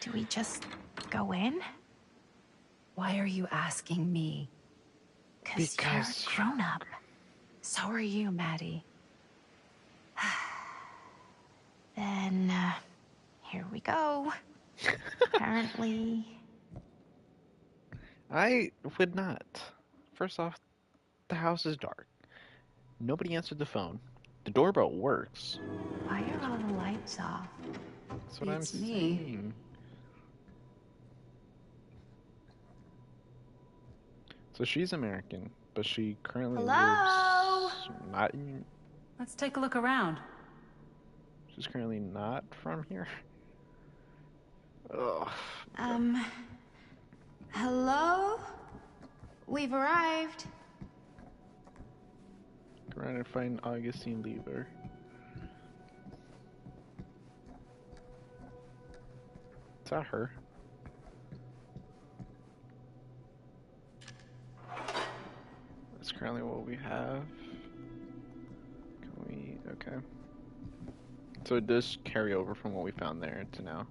S5: Do we just go in?
S6: Why are you asking me?
S5: Because you're
S1: Because-
S5: a grown-up.
S6: So are you, Maddie.
S5: Then, here we go. Apparently...
S1: I would not. First off, the house is dark. Nobody answered the phone. The doorbell works.
S5: Why are all the lights off?
S1: That's what I'm
S6: Beats me.
S1: saying. So she's American, but she currently
S5: Hello?
S1: lives not in.
S6: Let's take a look around.
S1: She's currently not from here. Ugh.
S5: Hello? We've arrived.
S1: Trying to find Augustine Lieber. Is that her? That's currently what we have. Can we... Okay. So it does carry over from what we found there to now.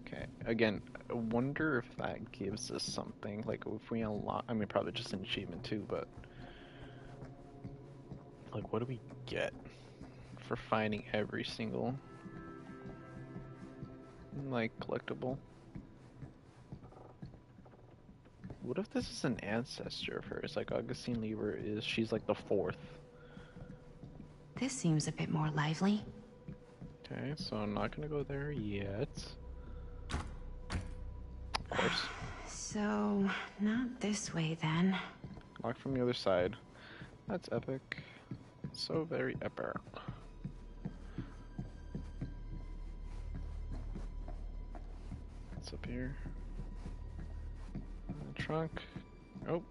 S1: Okay. Again, I wonder if that gives us something. Like, if we unlock... I mean, probably just an achievement too, but... Like, what do we get for finding every single... like, collectible? What if this is an ancestor of hers? Like, Augustine Lieber is... She's like the 4th.
S5: This seems a bit more lively.
S1: Okay, so I'm not gonna go there yet. Of course.
S5: So, not this way then.
S1: Lock from the other side. That's epic. So very epic. What's up here? Trunk. Oh.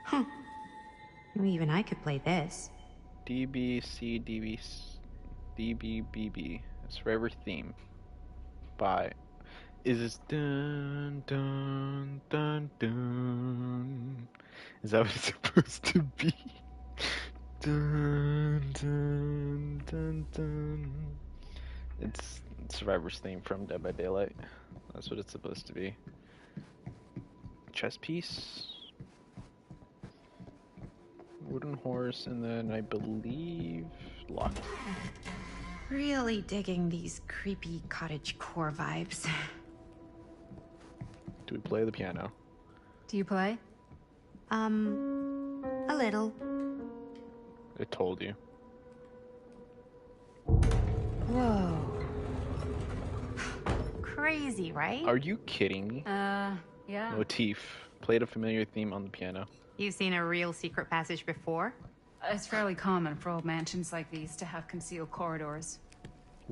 S5: Huh. Even I could play this.
S1: DBC, DBBB. It's forever theme. By. Is this dun dun dun dun? Is that what it's supposed to be? Dun dun dun dun. It's Survivor's theme from Dead by Daylight. That's what it's supposed to be. Chess piece. Wooden horse, and then I believe locked.
S5: Really digging these creepy cottagecore vibes.
S1: Do we play the piano?
S6: Do you play?
S5: A little.
S1: It told you.
S5: Whoa. Crazy, right?
S1: Are you kidding me?
S6: Yeah.
S1: Motif. Played a familiar theme on the piano.
S5: You've seen a real secret passage before?
S6: It's fairly common for old mansions like these to have concealed corridors.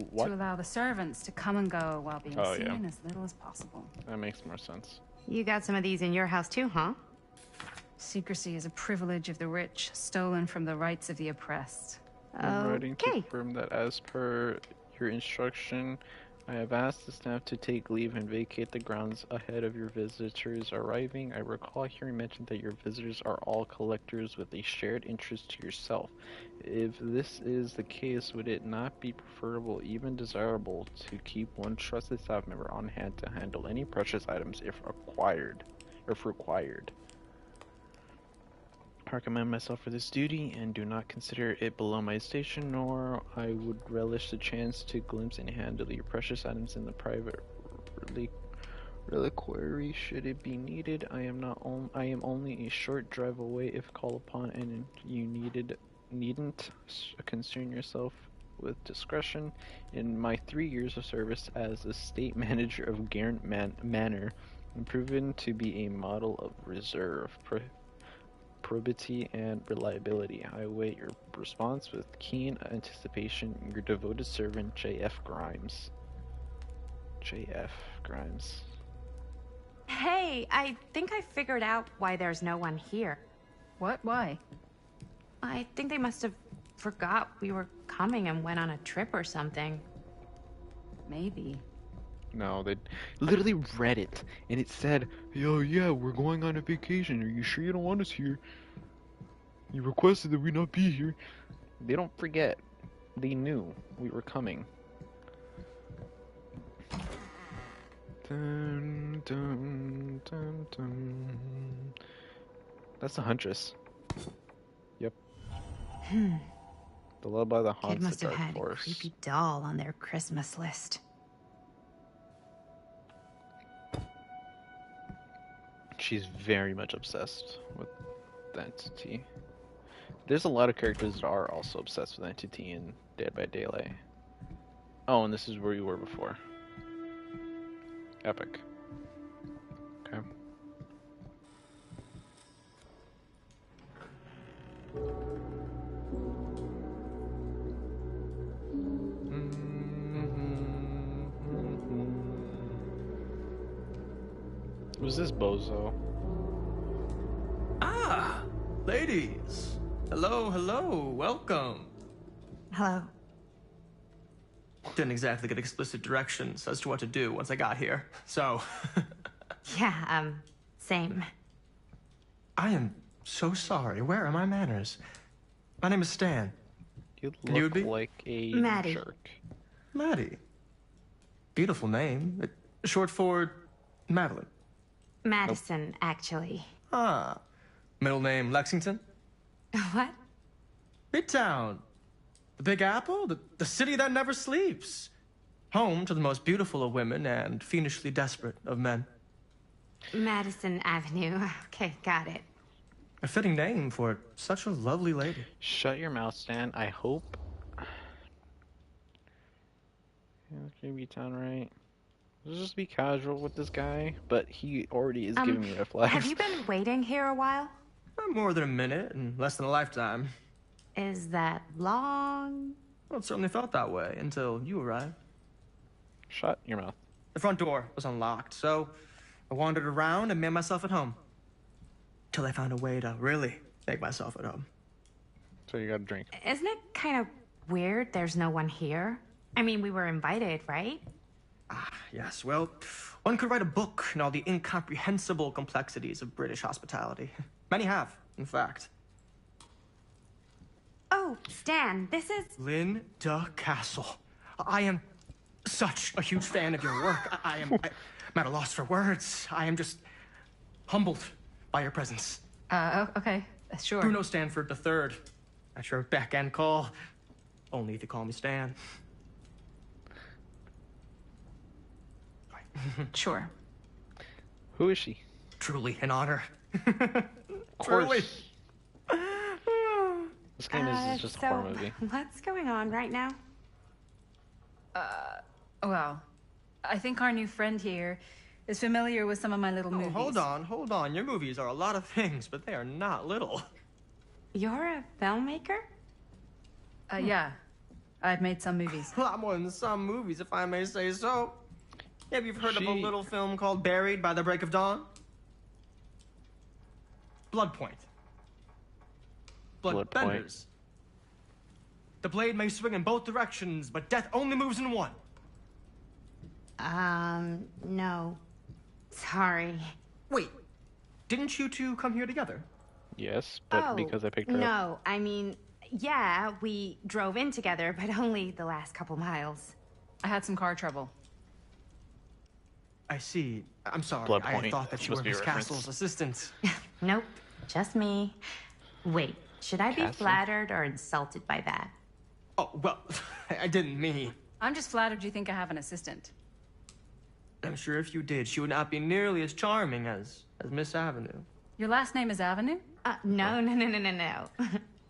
S1: What?
S6: To allow the servants to come and go while being
S1: Oh,
S6: seen
S1: yeah.
S6: as little as possible.
S1: That makes more sense.
S5: You got some of these in your house too, huh?
S6: Secrecy is a privilege of the rich, stolen from the rights of the oppressed.
S1: I'm writing to
S5: Okay.
S1: confirm that as per your instruction, I have asked the staff to take leave and vacate the grounds ahead of your visitors arriving. I recall hearing mentioned that your visitors are all collectors with a shared interest to yourself. If this is the case, would it not be preferable, even desirable, to keep one trusted staff member on hand to handle any precious items if required? I recommend myself for this duty and do not consider it below my station, nor I would relish the chance to glimpse and handle your precious items in the private reliquary should it be needed. I am only a short drive away if called upon, and you needn't concern yourself with discretion. In my 3 years of service as the state manager of Garrett Manor, I'm proven to be a model of reserve, probity, and reliability. I await your response with keen anticipation. Your devoted servant, J.F. Grimes. J.F. Grimes.
S5: Hey, I think I figured out why there's no one here.
S6: What? Why?
S5: I think they must have forgot we were coming and went on a trip or something.
S6: Maybe.
S1: No, they literally read it, and it said, "Yo, yeah, we're going on a vacation. Are you sure you don't want us here? You requested that we not be here." They don't forget. They knew we were coming. Dun, dun, dun, dun. That's the Huntress. Yep. The lullaby that
S5: Kid
S1: haunts
S5: must
S1: the
S5: have
S1: dark
S5: had a
S1: forest.
S5: creepy doll on their Christmas list.
S1: She's very much obsessed with the entity. There's a lot of characters that are also obsessed with entity in Dead by Daylight. Oh, and this is where you were before. Epic. Okay. Who's this bozo?
S7: Ah, ladies. Hello, hello, welcome.
S5: Hello.
S7: Didn't exactly get explicit directions as to what to do once I got here, so.
S5: Yeah, same.
S7: I am so sorry. Where are my manners? My name is Stan.
S1: You
S7: And you
S1: look
S7: would be?
S1: like a
S5: Maddie.
S1: jerk.
S7: Maddie. Beautiful name. Short for Madeline.
S5: Madison, actually.
S7: Ah. Middle name Lexington?
S5: What?
S7: Midtown. The Big Apple? The city that never sleeps. Home to the most beautiful of women and fiendishly desperate of men.
S5: Madison Avenue. Okay, got it.
S7: A fitting name for such a lovely lady.
S1: Shut your mouth, Stan. I hope. Yeah, it's gonna be town, right? Let's just be casual with this guy, but he already is giving me red flags.
S5: Have you been waiting here a while?
S7: Not more than a minute and less than a lifetime.
S5: Is that long?
S7: Well, it certainly felt that way until you arrived.
S1: Shut your mouth.
S7: The front door was unlocked, so I wandered around and made myself at home. Till I found a way to really make myself at home.
S1: So you got a drink.
S5: Isn't it kind of weird there's no one here? I mean, we were invited, right?
S7: Ah, yes, well, one could write a book in all the incomprehensible complexities of British hospitality. Many have, in fact.
S5: Oh, Stan, this is...
S7: Linda Castle. I am such a huge fan of your work. I'm at a loss for words. I am just humbled by your presence.
S6: Okay, sure.
S7: Bruno Stanford III. At your beck and call. Only if you call me Stan.
S6: Sure.
S1: Who is she?
S7: Truly an honor.
S1: Of
S7: Truly.
S1: course. This game is just a horror movie.
S5: What's going on right now?
S6: Well, I think our new friend here is familiar with some of my little movies.
S7: Hold on. Your movies are a lot of things, but they are not little.
S5: You're a filmmaker?
S6: Yeah. I've made some movies.
S7: A lot more than some movies, if I may say so. Have you heard of a
S1: She-
S7: little film called Buried by the Break of Dawn? Blood Point.
S1: Blood Point.
S7: Benders. The blade may swing in both directions, but death only moves in one.
S5: No. Sorry.
S7: Wait, didn't you two come here together?
S1: Yes, but because I picked her up.
S5: No, I mean, yeah, we drove in together, but only the last couple miles.
S6: I had some car trouble.
S7: I see. I'm sorry.
S1: Blood
S7: I
S1: Point.
S7: thought that you were
S1: Must be a
S7: Miss
S1: reference.
S7: Castle's assistant.
S5: Nope, just me. Wait, should I be
S1: Castle?
S5: flattered or insulted by that?
S7: Oh, well, I didn't mean.
S6: I'm just flattered you think I have an assistant.
S7: I'm sure if you did, she would not be nearly as charming as Miss Avenue.
S6: Your last name is Avenue?
S5: No.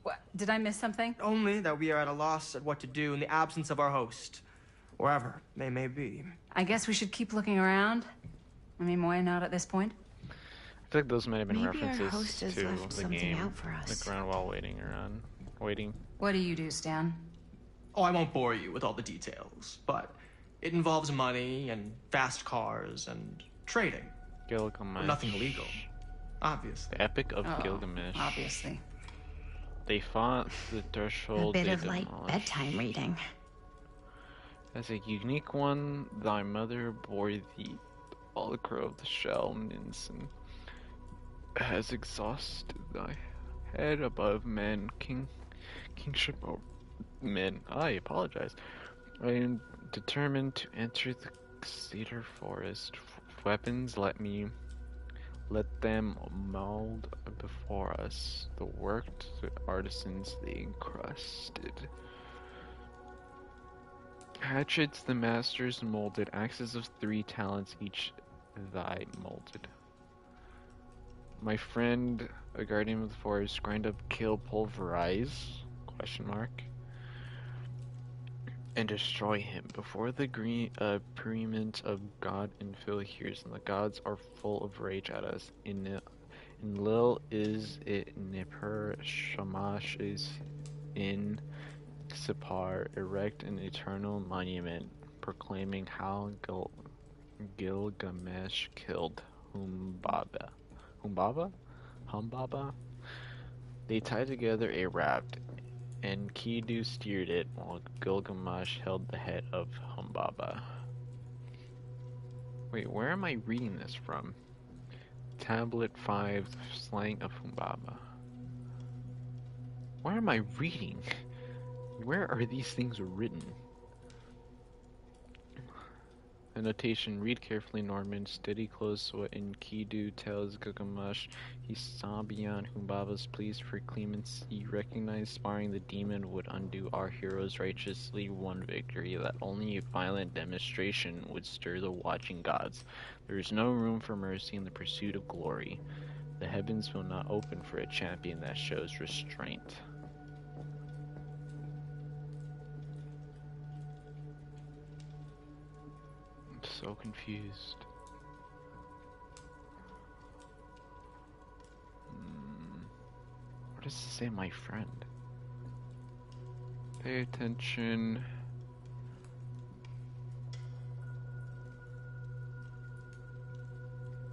S6: What? Did I miss something?
S7: Only that we are at a loss at what to do in the absence of our host, wherever they may be.
S6: I guess we should keep looking around. I mean, why not at this point?
S1: I feel like those might have been
S5: Maybe our
S1: references
S5: host has
S1: to
S5: left
S1: the
S5: something
S1: game.
S5: out for us.
S1: Look around while waiting.
S6: What do you do, Stan?
S7: Oh, I won't bore you with all the details, but it involves money and fast cars and trading.
S1: Gilgamesh.
S7: Nothing illegal, obviously.
S1: The Epic of
S6: Oh,
S1: Gilgamesh.
S6: obviously.
S1: They fought the
S5: A
S1: threshold.
S5: bit
S1: they
S5: of light
S1: demolished.
S5: bedtime reading.
S1: As a unique one, thy mother bore thee all the crow of the shell, Minson, has exhausted thy head above men, kingship over men. I apologize. I am determined to enter the cedar forest. Weapons, let them mold before us. The worked artisans they encrusted. Hatchets the masters molded, axes of 3 talents each thy molded. My friend, a guardian of the forest, grind up, kill, pulverize, ? And destroy him before the agreement of God and Phil hears, and the gods are full of rage at us. In Lil is it Nippur, Shamash is in Sipar, erect an eternal monument, proclaiming how Gilgamesh killed Humbaba? They tied together a raft, and Kidu steered it, while Gilgamesh held the head of Humbaba. Wait, where am I reading this from? Tablet 5, Slang of Humbaba. Where am I reading? Where are these things written? Annotation, read carefully, Norman. Steady close what Enkidu tells Gilgamesh he saw beyond Humbaba's pleas for clemency. Recognized sparring the demon would undo our hero's righteously won victory, that only a violent demonstration would stir the watching gods. There is no room for mercy in the pursuit of glory. The heavens will not open for a champion that shows restraint. So confused. What does it say, my friend? Pay attention.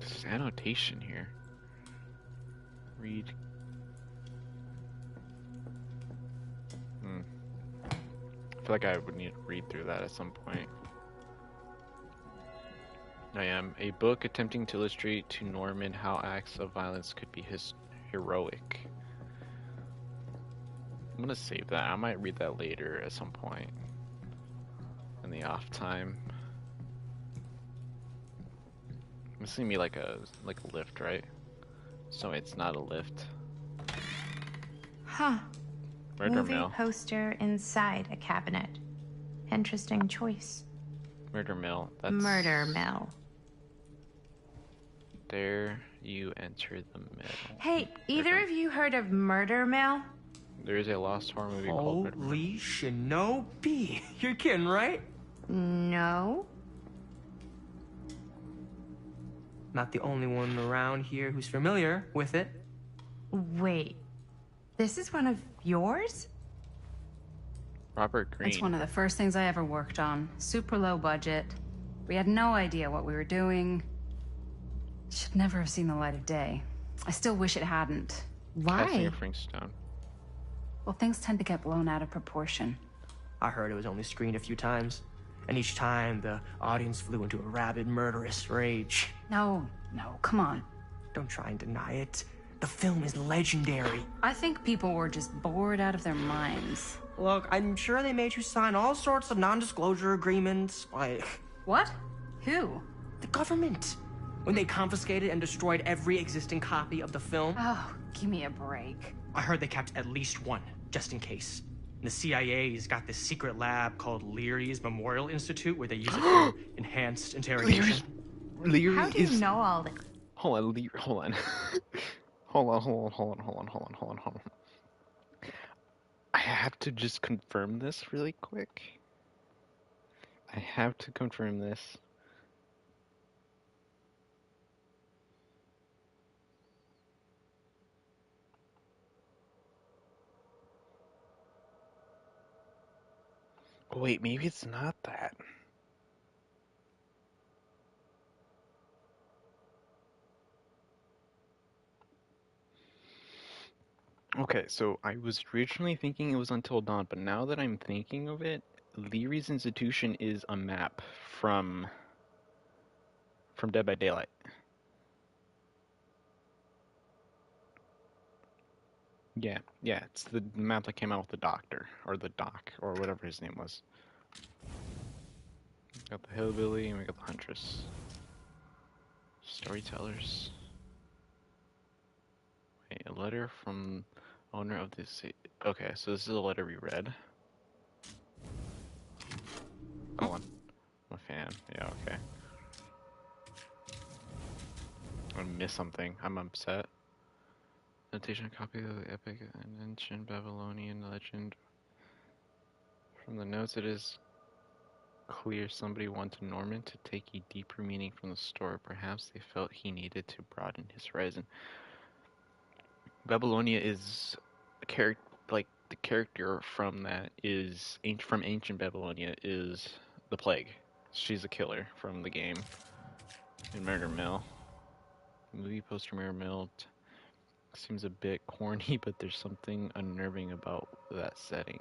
S1: This is annotation here. Read. I feel like I would need to read through that at some point. I am a book attempting to illustrate to Norman how acts of violence could be heroic. I'm gonna save that. I might read that later at some point in the off time. This is gonna be like a lift, right? So it's not a lift.
S5: Huh.
S1: Murder
S5: Movie
S1: mill.
S5: poster inside a cabinet. Interesting choice.
S1: Murder mill. That's
S5: Murder mill.
S1: There you enter the mill.
S5: Hey, either of you heard of Murder Mill?
S1: There is a lost horror movie called Murder Mill.
S7: Holy shinobi. You're kidding, right?
S5: No.
S7: Not the only one around here who's familiar with it.
S5: Wait. This is one of yours?
S1: Robert Greene.
S6: It's one of the first things I ever worked on. Super low budget. We had no idea what we were doing. Should never have seen the light of day. I still wish it hadn't.
S1: Casting
S5: Why?
S1: of Frank Stone.
S6: Well, things tend to get blown out of proportion.
S7: I heard it was only screened a few times, and each time the audience flew into a rabid, murderous rage.
S6: No, come on.
S7: Don't try and deny it. The film is legendary.
S6: I think people were just bored out of their minds.
S7: Look, I'm sure they made you sign all sorts of non-disclosure agreements, like...
S6: What? Who?
S7: the government. When they confiscated and destroyed every existing copy of the film.
S6: Oh, give me a break.
S7: I heard they kept at least one, just in case. The CIA's got this secret lab called Leary's Memorial Institute where they use it for enhanced interrogation.
S1: Leary
S5: How do you know all this?
S1: Hold on, hold on. hold on. I have to just confirm this really quick. I have to confirm this. Oh, wait, maybe it's not that. Okay, so I was originally thinking it was Until Dawn, but now that I'm thinking of it, Leary's Institution is a map from Dead by Daylight. Yeah, it's the map that came out with the doctor, or the doc, or whatever his name was. We got the hillbilly, and we got the huntress. Storytellers. Wait, a letter from owner of this. Okay, so this is a letter we read. Hold on. I'm a fan. Yeah, okay. I missed something. I'm upset. Notation copy of the epic and ancient Babylonian legend. From the notes, it is clear somebody wanted Norman to take a deeper meaning from the story. Perhaps they felt he needed to broaden his horizon. Babylonia is a character, like the character from that is from ancient Babylonia is the Plague. She's a killer from the game in Murder Mill. Movie poster Murder Mill seems a bit corny, but there's something unnerving about that setting.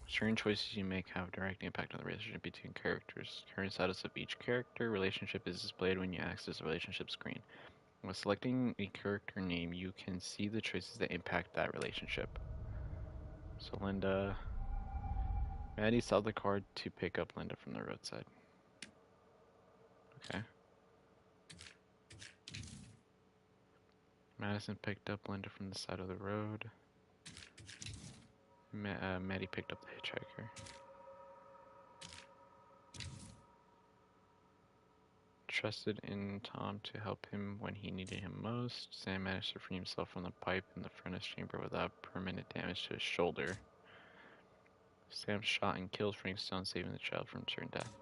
S1: Certain choices you make have a direct impact on the relationship between characters. Current status of each character relationship is displayed when you access the relationship screen. When selecting a character name, you can see the choices that impact that relationship. So Linda... Maddie saw the card to pick up Linda from the roadside. Okay. Madison picked up Linda from the side of the road. Maddie picked up the hitchhiker. Trusted in Tom to help him when he needed him most. Sam managed to free himself from the pipe in the furnace chamber without permanent damage to his shoulder. Sam shot and killed Frank Stone, saving the child from certain death.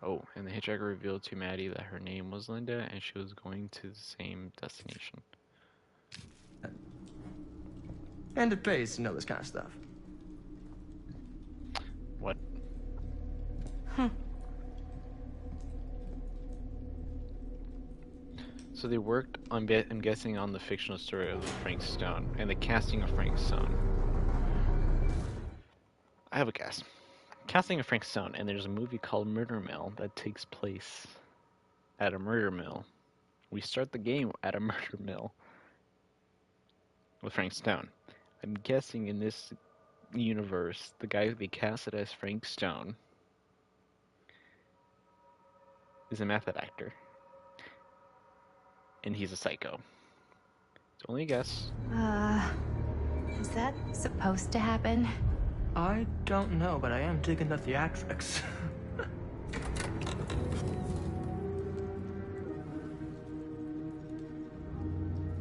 S1: Oh, and the hitchhiker revealed to Maddie that her name was Linda and she was going to the same destination.
S7: And it pays to know this kind of stuff.
S1: What? So they worked on, I'm guessing, on the fictional story of Frank Stone and the casting of Frank Stone. I have a guess. Casting of Frank Stone, and there's a movie called Murder Mill that takes place at a murder mill. We start the game at a murder mill with Frank Stone. I'm guessing in this universe, the guy who they casted as Frank Stone is a method actor. And he's a psycho. It's only a guess.
S5: Is that supposed to happen?
S7: I don't know, but I am digging the theatrics.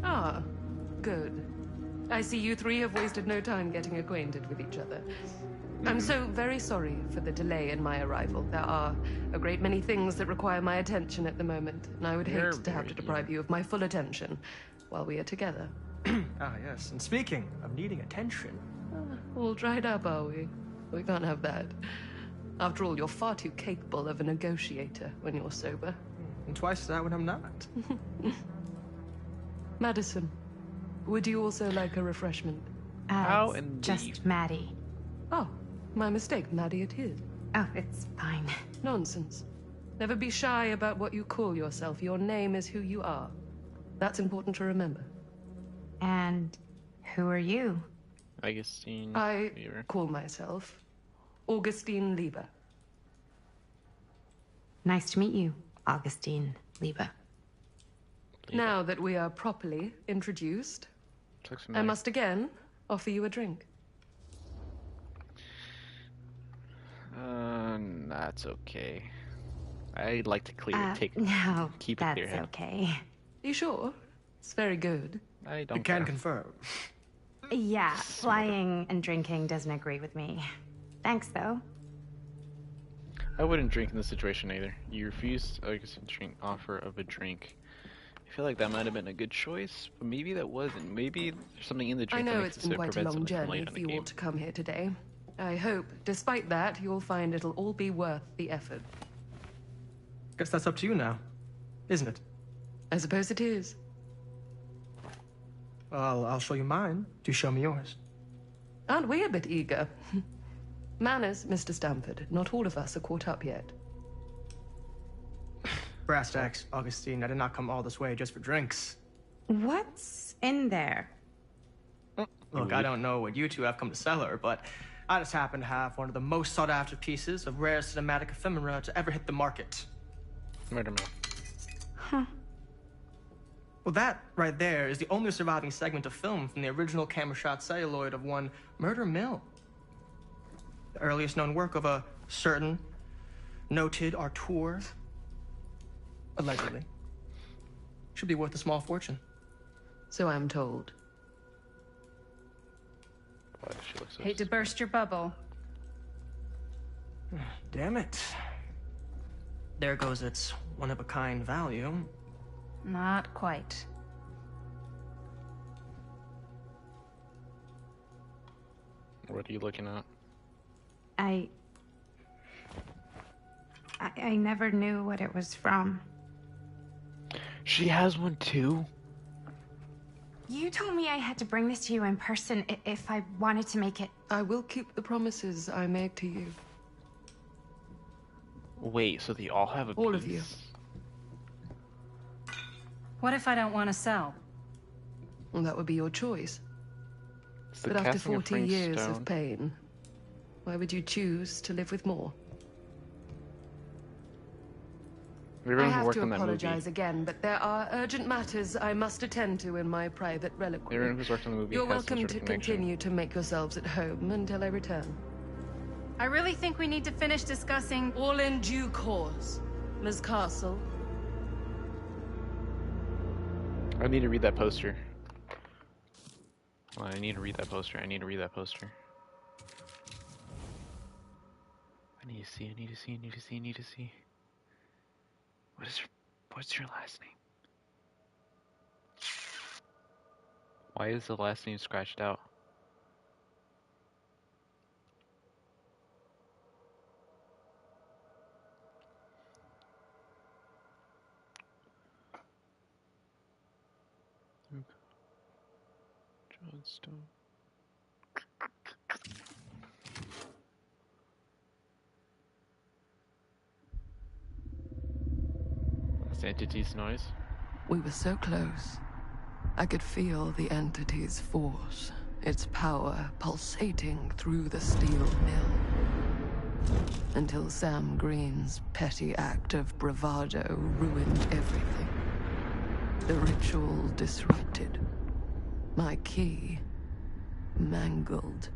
S2: Ah, good. I see you three have wasted no time getting acquainted with each other. I'm so very sorry for the delay in my arrival. There are a great many things that require my attention at the moment, and I would
S1: You're
S2: hate to have to
S1: very
S2: deprive you of my full attention while we are together.
S7: Ah, yes. And speaking of needing attention,
S2: All dried up, are we? We can't have that. After all, you're far too capable of a negotiator when you're sober.
S7: and twice that when I'm not.
S2: Madison, would you also like a refreshment?
S1: How
S5: It's
S1: indeed.
S5: just Maddie.
S2: Oh, my mistake, Maddie it is.
S5: Oh, it's fine.
S2: Nonsense. Never be shy about what you call yourself. Your name is who you are. That's important to remember.
S5: And who are you?
S1: Augustine.
S2: I
S1: Weaver.
S2: call myself Augustine Lieber.
S5: Nice to meet you, Augustine Liebe.
S2: Now that we are properly introduced, I must again offer you a drink.
S1: That's okay. I'd like to
S5: No,
S1: keep it clear
S5: that's
S1: head.
S5: okay.
S2: You sure? It's very good.
S1: I
S7: You
S1: don't
S7: can
S1: care.
S7: confirm.
S5: Yeah, flying and drinking doesn't agree with me. Thanks, though.
S1: I wouldn't drink in this situation either. You refused Augustine's drink offer of a drink. I feel like that might have been a good choice, but maybe that wasn't. Maybe there's something in the
S2: I
S1: drink that
S2: know
S1: makes
S2: it's
S1: it so
S2: been
S1: it
S2: quite a
S1: prevents
S2: long
S1: something from
S2: journey
S1: late in
S2: for
S1: the
S2: you all
S1: game.
S2: to come here today. I hope, despite that, you'll find it'll all be worth the effort.
S7: Guess that's up to you now, isn't it?
S2: I suppose it is.
S7: Well, I'll show you mine. Do show me yours.
S2: Aren't we a bit eager? Manners, Mr. Stamford. Not all of us are caught up yet.
S7: Brass tacks, Augustine. I did not come all this way just for drinks.
S5: What's in there?
S7: Look, I don't know what you two have come to cellar, but I just happen to have one of the most sought-after pieces of rare cinematic ephemera to ever hit the market.
S1: Murder Mill.
S7: Well, that right there is the only surviving segment of film from the original camera shot celluloid of one Murder Mill. The earliest known work of a certain noted auteur, allegedly. Should be worth a small fortune.
S2: So I'm told.
S1: Why does she look so
S6: Hate to burst your bubble.
S7: Damn it. There goes its one-of-a-kind value.
S6: Not quite.
S1: What are you looking at?
S5: I never knew what it was from.
S1: She has one too?
S5: You told me I had to bring this to you in person if I wanted to make it.
S2: I will keep the promises I make to you.
S1: Wait, so they all have a
S2: All
S1: piece?
S2: of you.
S6: What if I don't want to sell?
S2: Well, that would be your choice.
S1: It's the
S2: But after
S1: casting of
S2: 40
S1: Frank
S2: years
S1: Stone.
S2: of pain, why would you choose to live with more?
S1: Everyone
S2: I
S1: who
S2: have
S1: worked
S2: to
S1: on that
S2: apologize
S1: movie.
S2: again, but there are urgent matters I must attend to in my private reliquary.
S1: Everyone who's worked on the movie
S2: You're
S1: has some
S2: welcome
S1: sort
S2: to
S1: of connection.
S2: continue to make yourselves at home until I return.
S6: I really think we need to finish discussing.
S2: All in due course, Ms. Castle.
S1: I need to read that poster. I need to read that poster. I need to read that poster. I need to see. I need to see. I need to see. I need to see. What's your last name? Why is the last name scratched out? Johnstone. That's entity's noise.
S2: We were so close. I could feel the entity's force, its power pulsating through the steel mill. Until Sam Green's petty act of bravado ruined everything. The ritual disrupted. My key mangled.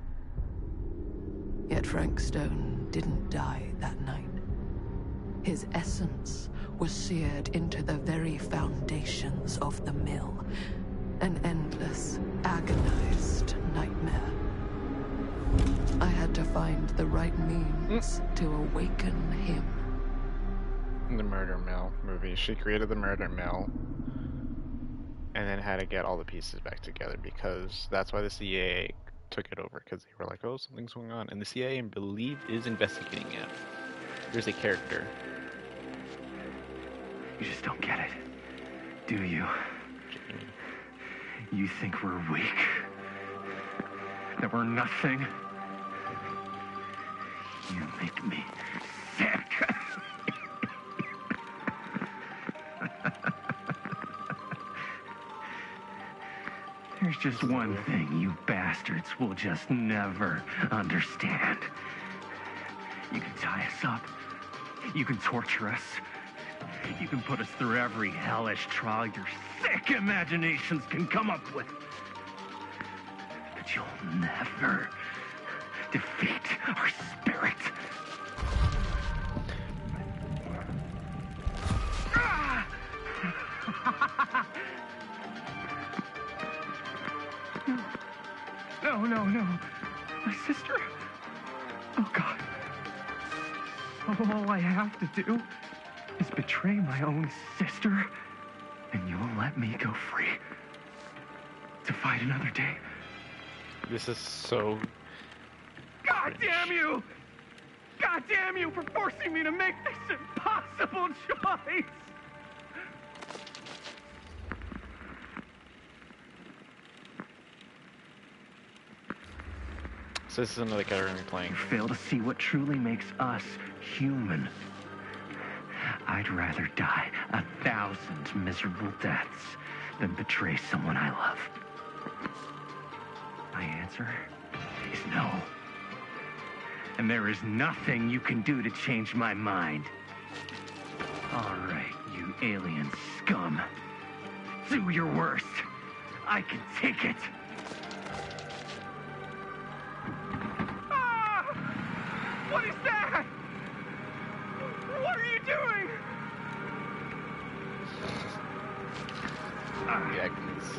S2: Yet Frank Stone didn't die that night. His essence was seared into the very foundations of the mill. An endless, agonized nightmare. I had to find the right means to awaken him.
S1: The Murder Mill movie. She created the Murder Mill and then had to get all the pieces back together because that's why the CIA took it over, because they were like, oh, something's going on. And the CIA, I believe, is investigating it. There's a character.
S8: You just don't get it, do you? You think we're weak? That we're nothing? You make me sick. There's just one thing you bastards will just never understand. You can tie us up. You can torture us. You can put us through every hellish trial your sick imaginations can come up with. But you'll never defeat our spirit. No. My sister? Oh, God. All I have to do is betray my own sister, and you'll let me go free to fight another day.
S1: This is so...
S8: God damn you! God damn you for forcing me to make this impossible choice!
S1: So this is another character we're playing.
S8: You fail to see what truly makes us human. I'd rather die 1,000 miserable deaths than betray someone I love. My answer is no. And there is nothing you can do to change my mind. All right, you alien scum. Do your worst. I can take it. What is that? What are you doing?
S1: Yeah, 'cause...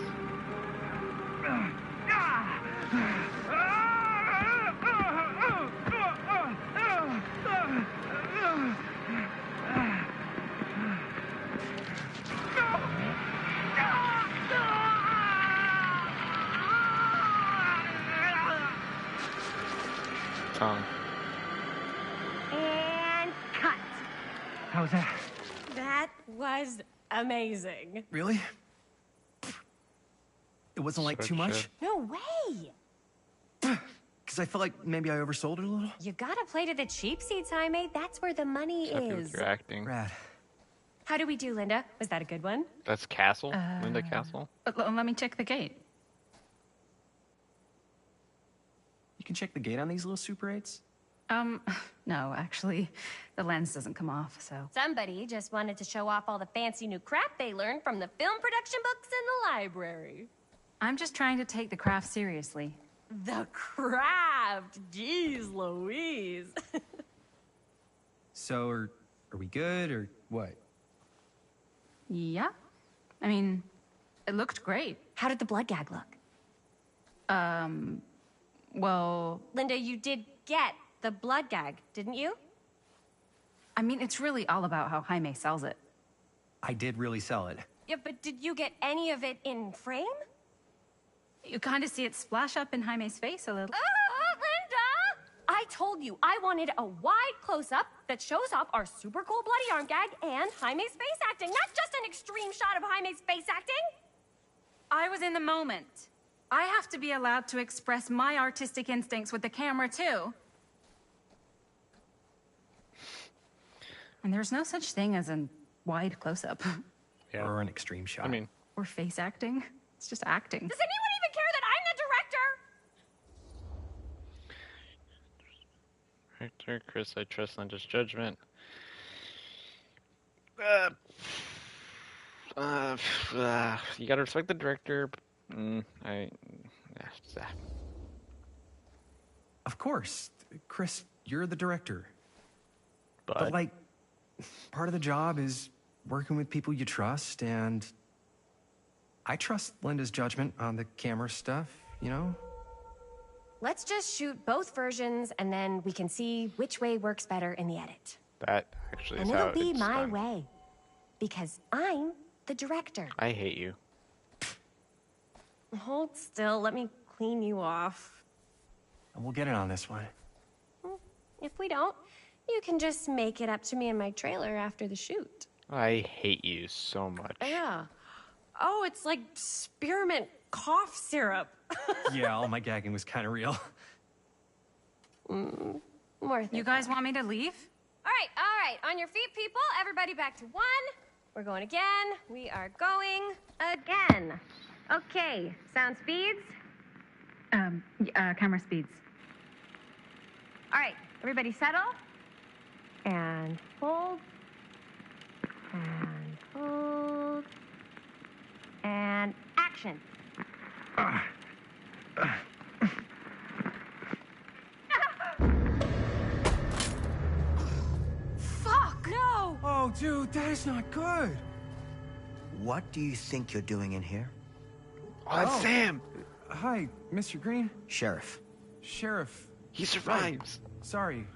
S1: Tongue.
S9: And cut.
S8: How was that?
S9: That was amazing.
S10: Really? It wasn't like too much?
S9: No way.
S10: Because I felt like maybe I oversold it a little?
S9: You gotta play to the cheap seats, Jaime. That's where the money
S1: Happy with
S9: is.
S1: your acting.
S10: Rad.
S9: How do we do, Linda? Was that a good one?
S1: That's Castle? Linda Castle?
S6: Let me check the gate.
S10: You can check the gate on these little Super 8s?
S6: No, actually, the lens doesn't come off, so.
S9: Somebody just wanted to show off all the fancy new crap they learned from the film production books in the library.
S6: I'm just trying to take the craft seriously.
S9: The craft! Jeez Louise.
S10: So, are we good, or what?
S6: Yeah. I mean, it looked great.
S9: How did the blood gag look?
S6: Well,
S9: Linda, you did get the blood gag, didn't you?
S6: I mean, it's really all about how Jaime sells it.
S10: I did really sell it.
S9: Yeah, but did you get any of it in frame?
S6: You kind of see it splash up in Jaime's face a little.
S9: Linda! I told you I wanted a wide close-up that shows off our super cool bloody arm gag and Jaime's face acting, not just an extreme shot of Jaime's face acting.
S6: I was in the moment. I have to be allowed to express my artistic instincts with the camera, too. And there's no such thing as a wide close-up.
S1: Yeah.
S10: Or an extreme shot.
S1: I mean...
S6: Or face acting. It's just acting.
S9: Does anyone even care that I'm the director?
S1: Director, Chris, I trust Linda's judgment. You gotta respect the director.
S10: Of course. Chris, you're the director.
S1: But
S10: like, part of the job is working with people you trust, and I trust Linda's judgment on the camera stuff, you know?
S9: let's just shoot both versions and then we can see which way works better in the edit.
S1: That actually is
S9: And
S1: how
S9: it'll be
S1: it's
S9: my
S1: done.
S9: way. Because I'm the director.
S1: I hate you.
S9: Hold still, let me clean you off.
S10: We'll get it on this one.
S9: If we don't, you can just make it up to me in my trailer after the shoot.
S1: I hate you so much.
S9: Yeah. Oh, it's like spearmint cough syrup.
S10: Yeah, all my gagging was kind of real.
S9: More
S6: You guys want me to leave?
S9: All right. On your feet, people. Everybody back to one. We're going again. We are going again. Okay, sound speeds.
S6: Camera speeds.
S9: All right, everybody settle. And hold. And hold. And action. Fuck, no!
S10: Oh, dude, that is not good.
S3: What do you think you're doing in here?
S1: Oh, Sam!
S10: Hi, Mr. Green.
S3: Sheriff,
S10: Sheriff.
S1: He survives.
S10: Sorry.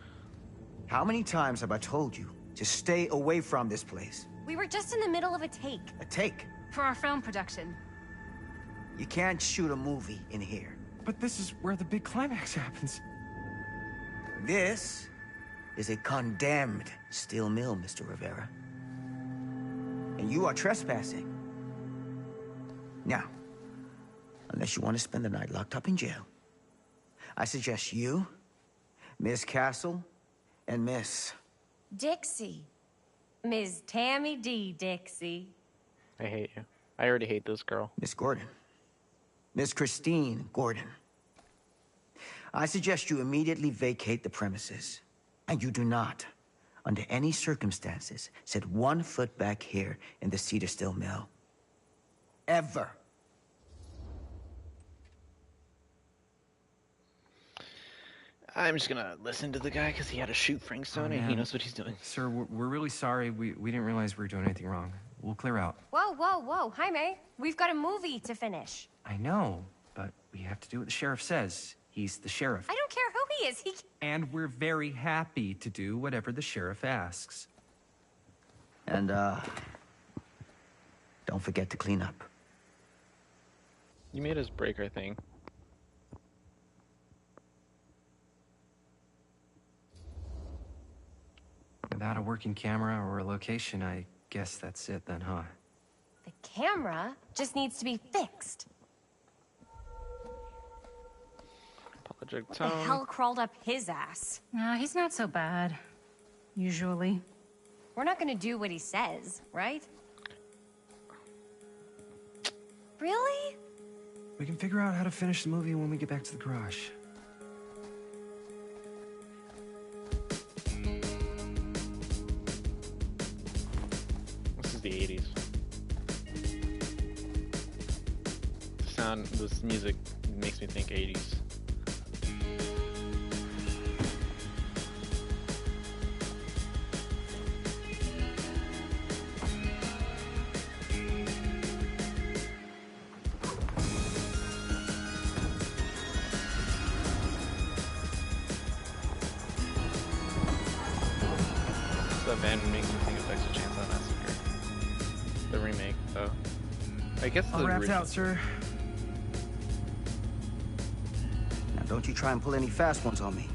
S3: how many times have I told you to stay away from this place?
S9: We were just in the middle of a take.
S3: A take.
S6: For our film production.
S3: You can't shoot a movie in here.
S10: But this is where the big climax happens.
S3: This is a condemned steel mill, Mr. Rivera. And you are trespassing. Now, unless you want to spend the night locked up in jail, I suggest you, Miss Castle, and Miss...
S9: Dixie. Ms. Tammy D. Dixie.
S1: I hate you. I already hate this girl.
S3: Miss Gordon. Miss Christine Gordon. I suggest you immediately vacate the premises. And you do not, under any circumstances, set 1 foot back here in the Cedar Still Mill. Ever.
S1: I'm just gonna listen to the guy because he had to shoot Frank Stone and he
S10: man.
S1: knows what he's doing.
S10: Sir, we're really sorry. We didn't realize we were doing anything wrong. We'll clear out.
S9: Whoa. Jaime, we've got a movie to finish.
S10: I know, but we have to do what the sheriff says. He's the sheriff.
S9: I don't care who he is.
S10: And we're very happy to do whatever the sheriff asks.
S3: And, don't forget to clean up.
S1: You made us break our thing.
S10: Without a working camera or a location, I guess that's it then, huh?
S9: The camera just needs to be fixed.
S1: Apologetic
S9: What the hell crawled up his ass?
S6: He's not so bad. Usually.
S9: We're not gonna do what he says, right? Really?
S10: We can figure out how to finish the movie when we get back to the garage.
S1: This is the 80s. The sound, this music makes me think 80s. That band makes me think of Texas Chainsaw Massacre. The remake, though. I guess the
S10: All wrapped
S1: original.
S10: out, sir.
S3: Now, don't you try and pull any fast ones on me.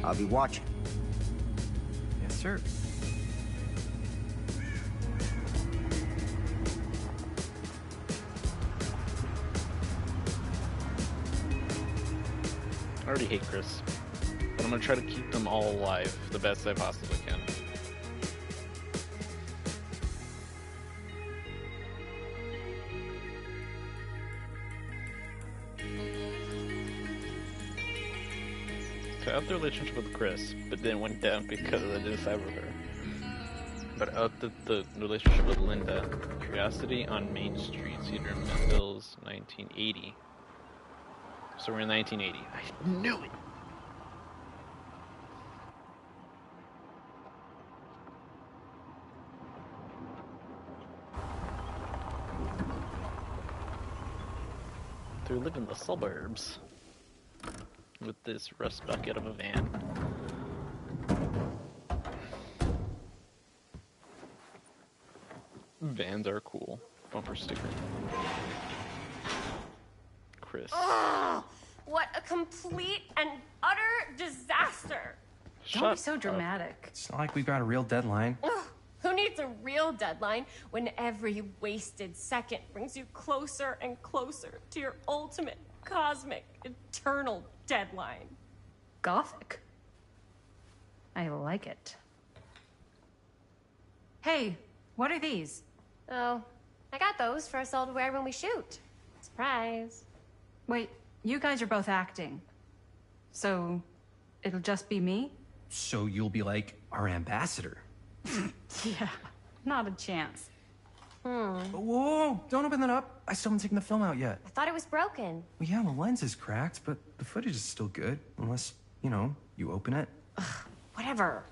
S3: I'll be watching.
S10: Yes, sir.
S1: I already hate Chris, but I'm gonna try to keep them all alive the best I possibly can. So out the relationship with Chris, but then went down because I didn't side with her. But out the relationship with Linda, Curiosity on Main Street, Cedar Mills, 1980. So we're in 1980. I knew it! They live in the suburbs. with this rust bucket of a van. Vans are cool. Bumper sticker. Chris.
S9: Ugh, what a complete and utter disaster.
S6: Don't be so dramatic.
S10: It's not like we've got a real deadline.
S9: Ugh, who needs a real deadline when every wasted second brings you closer and closer to your ultimate, cosmic, eternal deadline?
S6: Gothic. I like it. Hey, what are these?
S9: Oh, I got those for us all to wear when we shoot. Surprise.
S6: Wait, you guys are both acting. So, it'll just be me?
S10: So you'll be like our ambassador.
S6: Yeah, not a chance.
S10: Whoa, don't open that up. I still haven't taken the film out yet.
S9: I thought it was broken.
S10: Well, yeah, the lens is cracked, but the footage is still good. Unless, you know, you open it.
S9: Whatever.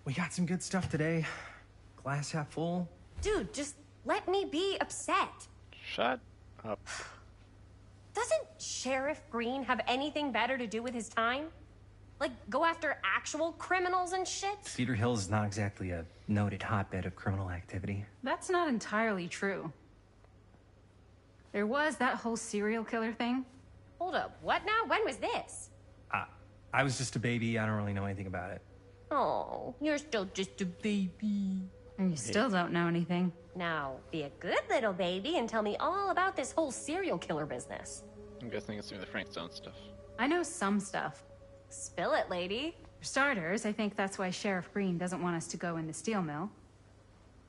S10: We got some good stuff today. Glass half full.
S9: Dude, just let me be upset.
S1: Shut up.
S9: Doesn't Sheriff Green have anything better to do with his time? Like, go after actual criminals and shit?
S10: Cedar Hills is not exactly a noted hotbed of criminal activity.
S6: That's not entirely true. There was that whole serial killer thing.
S9: Hold up, what now? When was this?
S10: I was just a baby. I don't really know anything about it.
S9: Oh, you're still just a baby.
S6: And you still don't know anything.
S9: Now, be a good little baby and tell me all about this whole serial killer business.
S1: I'm guessing it's through the Frank Stone stuff.
S6: I know some stuff.
S9: Spill it, lady.
S6: For starters, I think that's why Sheriff Green doesn't want us to go in the steel mill.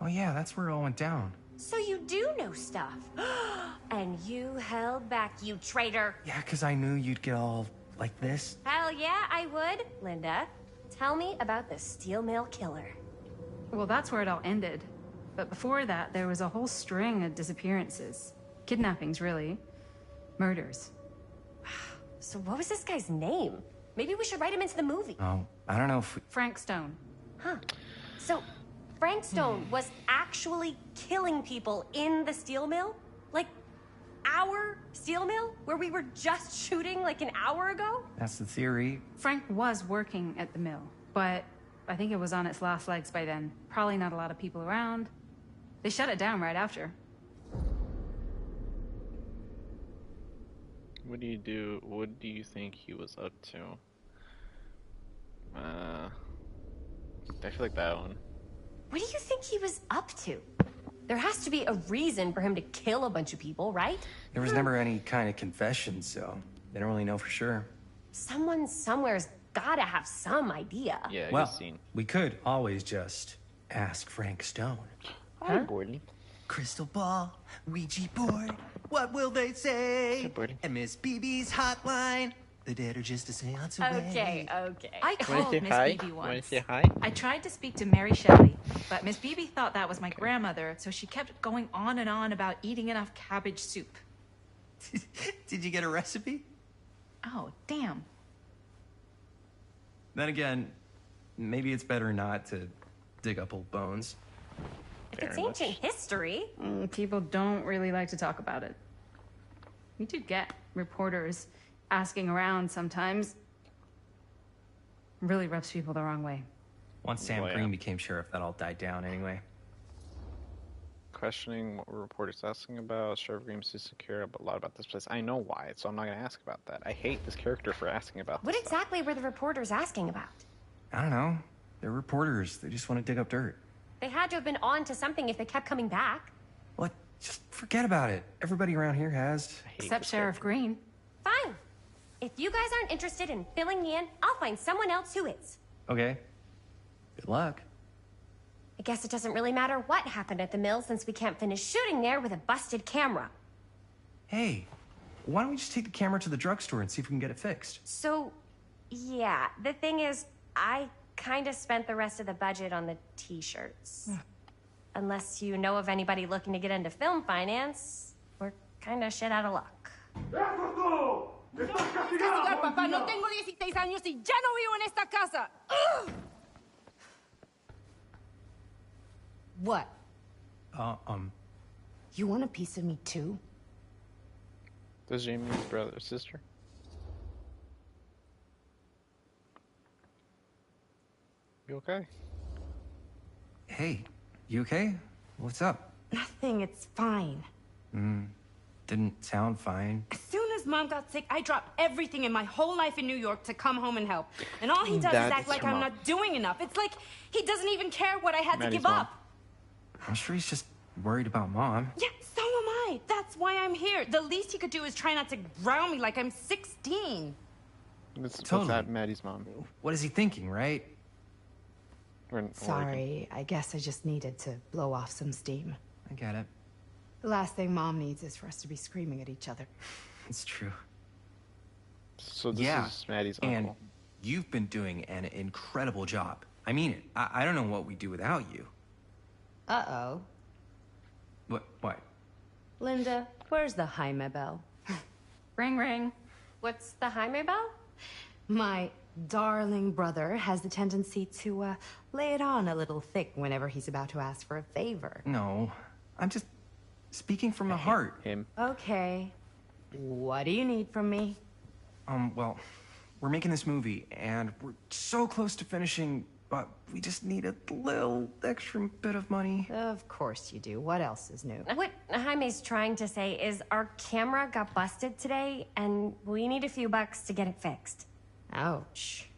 S10: Oh yeah, that's where it all went down.
S9: So you do know stuff. And you held back, you traitor.
S10: Yeah, because I knew you'd get all like this.
S9: Hell yeah, I would. Linda, tell me about the steel mill killer.
S6: Well, that's where it all ended. But before that, there was a whole string of disappearances. Kidnappings, really. Murders.
S9: So what was this guy's name? Maybe we should write him into the movie.
S10: Oh, I don't know if we...
S6: Frank Stone.
S9: Huh. So Frank Stone was actually killing people in the steel mill? Like, our steel mill? Where we were just shooting like an hour ago?
S10: That's the theory.
S6: Frank was working at the mill, but I think it was on its last legs by then. Probably not a lot of people around. They shut it down right after.
S1: What do you do? What do you think he was up to? I feel like that one.
S9: What do you think he was up to? There has to be a reason for him to kill a bunch of people, right?
S10: There was never any kind of confession, so they don't really know for sure.
S9: Someone somewhere's gotta have some idea.
S1: Yeah,
S10: Well,
S1: good scene.
S10: we could always just ask Frank Stone.
S1: Hi, Gordon.
S11: Crystal ball, Ouija board, what will they say?
S1: Hey, Birdie.
S11: And Miss BB's hotline, the dead are just a seance away.
S9: Okay.
S6: I called Miss Beebe
S1: Wanna
S6: once.
S1: say hi?
S6: I tried to speak to Mary Shelley, but Miss Beebe thought that was my grandmother, so she kept going on and on about eating enough cabbage soup.
S11: Did you get a recipe?
S6: Oh, damn.
S10: Then again, maybe it's better not to dig up old bones.
S9: If
S1: Very
S9: it's
S1: much.
S9: ancient history.
S6: People don't really like to talk about it. We do get reporters asking around sometimes. Really rubs people the wrong way.
S10: Once Sam
S1: Well, yeah.
S10: Green became sheriff, that all died down anyway.
S1: Questioning what were reporters asking about. Sheriff Green seems to care a lot about this place. I know why, so I'm not going to ask about that. I hate this character for asking about
S9: What
S1: this stuff.
S9: exactly were the reporters asking about?
S10: I don't know. They're reporters. They just want to dig up dirt.
S9: They had to have been on to something if they kept coming back.
S10: What? Just forget about it. Everybody around here has.
S1: I hate
S6: Except
S1: this
S6: Sheriff
S1: character.
S6: Green.
S9: Fine. If you guys aren't interested in filling me in, I'll find someone else who is.
S10: Okay. Good luck.
S9: I guess it doesn't really matter what happened at the mill since we can't finish shooting there with a busted camera.
S10: Hey, why don't we just take the camera to the drugstore and see if we can get it fixed?
S9: So, yeah, the thing is, I kind of spent the rest of the budget on the t-shirts. Unless you know of anybody looking to get into film finance, we're kind of shit out of luck.
S12: Castigar, papá. No tengo 16 años y ya no vivo en esta casa. Ugh. What? You want a piece of me too?
S1: Does Jamie's brother or sister? You okay?
S10: Hey, you okay? What's up?
S12: Nothing, it's fine.
S10: Didn't sound fine.
S12: As soon as Mom got sick, I dropped everything in my whole life in New York to come home and help. And all he does is act like I'm not doing enough. It's like he doesn't even care what I had to give up.
S10: I'm sure he's just worried about Mom.
S12: Yeah, so am I. That's why I'm here. The least he could do is try not to ground me like I'm 16.
S1: What's
S10: Totally.
S1: that, Maddie's mom?
S10: What is he thinking, right?
S1: We're in Oregon.
S12: Sorry, I guess I just needed to blow off some steam.
S10: I get it.
S12: The last thing Mom needs is for us to be screaming at each other.
S10: It's true.
S1: So this is Maddie's uncle.
S10: And you've been doing an incredible job. I mean it. I don't know what we'd do without you.
S12: Uh-oh.
S10: What?
S12: Linda, where's the Jaime bell?
S6: Ring, ring.
S9: What's the Jaime bell?
S12: My darling brother has the tendency to lay it on a little thick whenever he's about to ask for a favor.
S10: No, I'm just speaking from the heart.
S1: Him.
S12: Okay. What do you need from me?
S10: Well, we're making this movie, and we're so close to finishing, but we just need a little extra bit of money.
S12: Of course you do. What else is new?
S9: What Jaime's trying to say is our camera got busted today, and we need a few bucks to get it fixed.
S12: Ouch.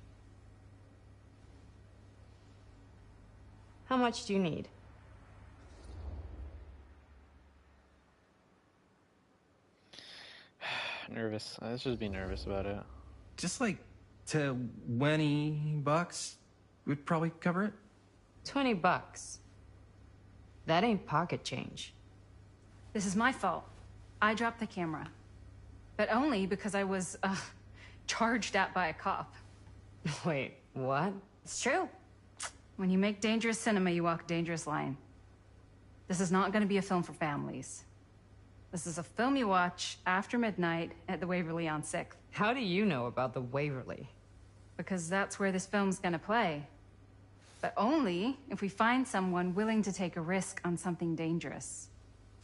S12: How much do you need?
S1: Nervous. Let's just be nervous about it.
S10: Just like $20 would probably cover it.
S12: $20. That ain't pocket change.
S6: This is my fault. I dropped the camera. But only because I was, charged at by a cop.
S12: Wait, what?
S9: It's true.
S6: When you make dangerous cinema, you walk a dangerous line. This is not going to be a film for families. This is a film you watch after midnight at the Waverly on 6th.
S12: How do you know about the Waverly?
S6: Because that's where this film's going to play. But only if we find someone willing to take a risk on something dangerous.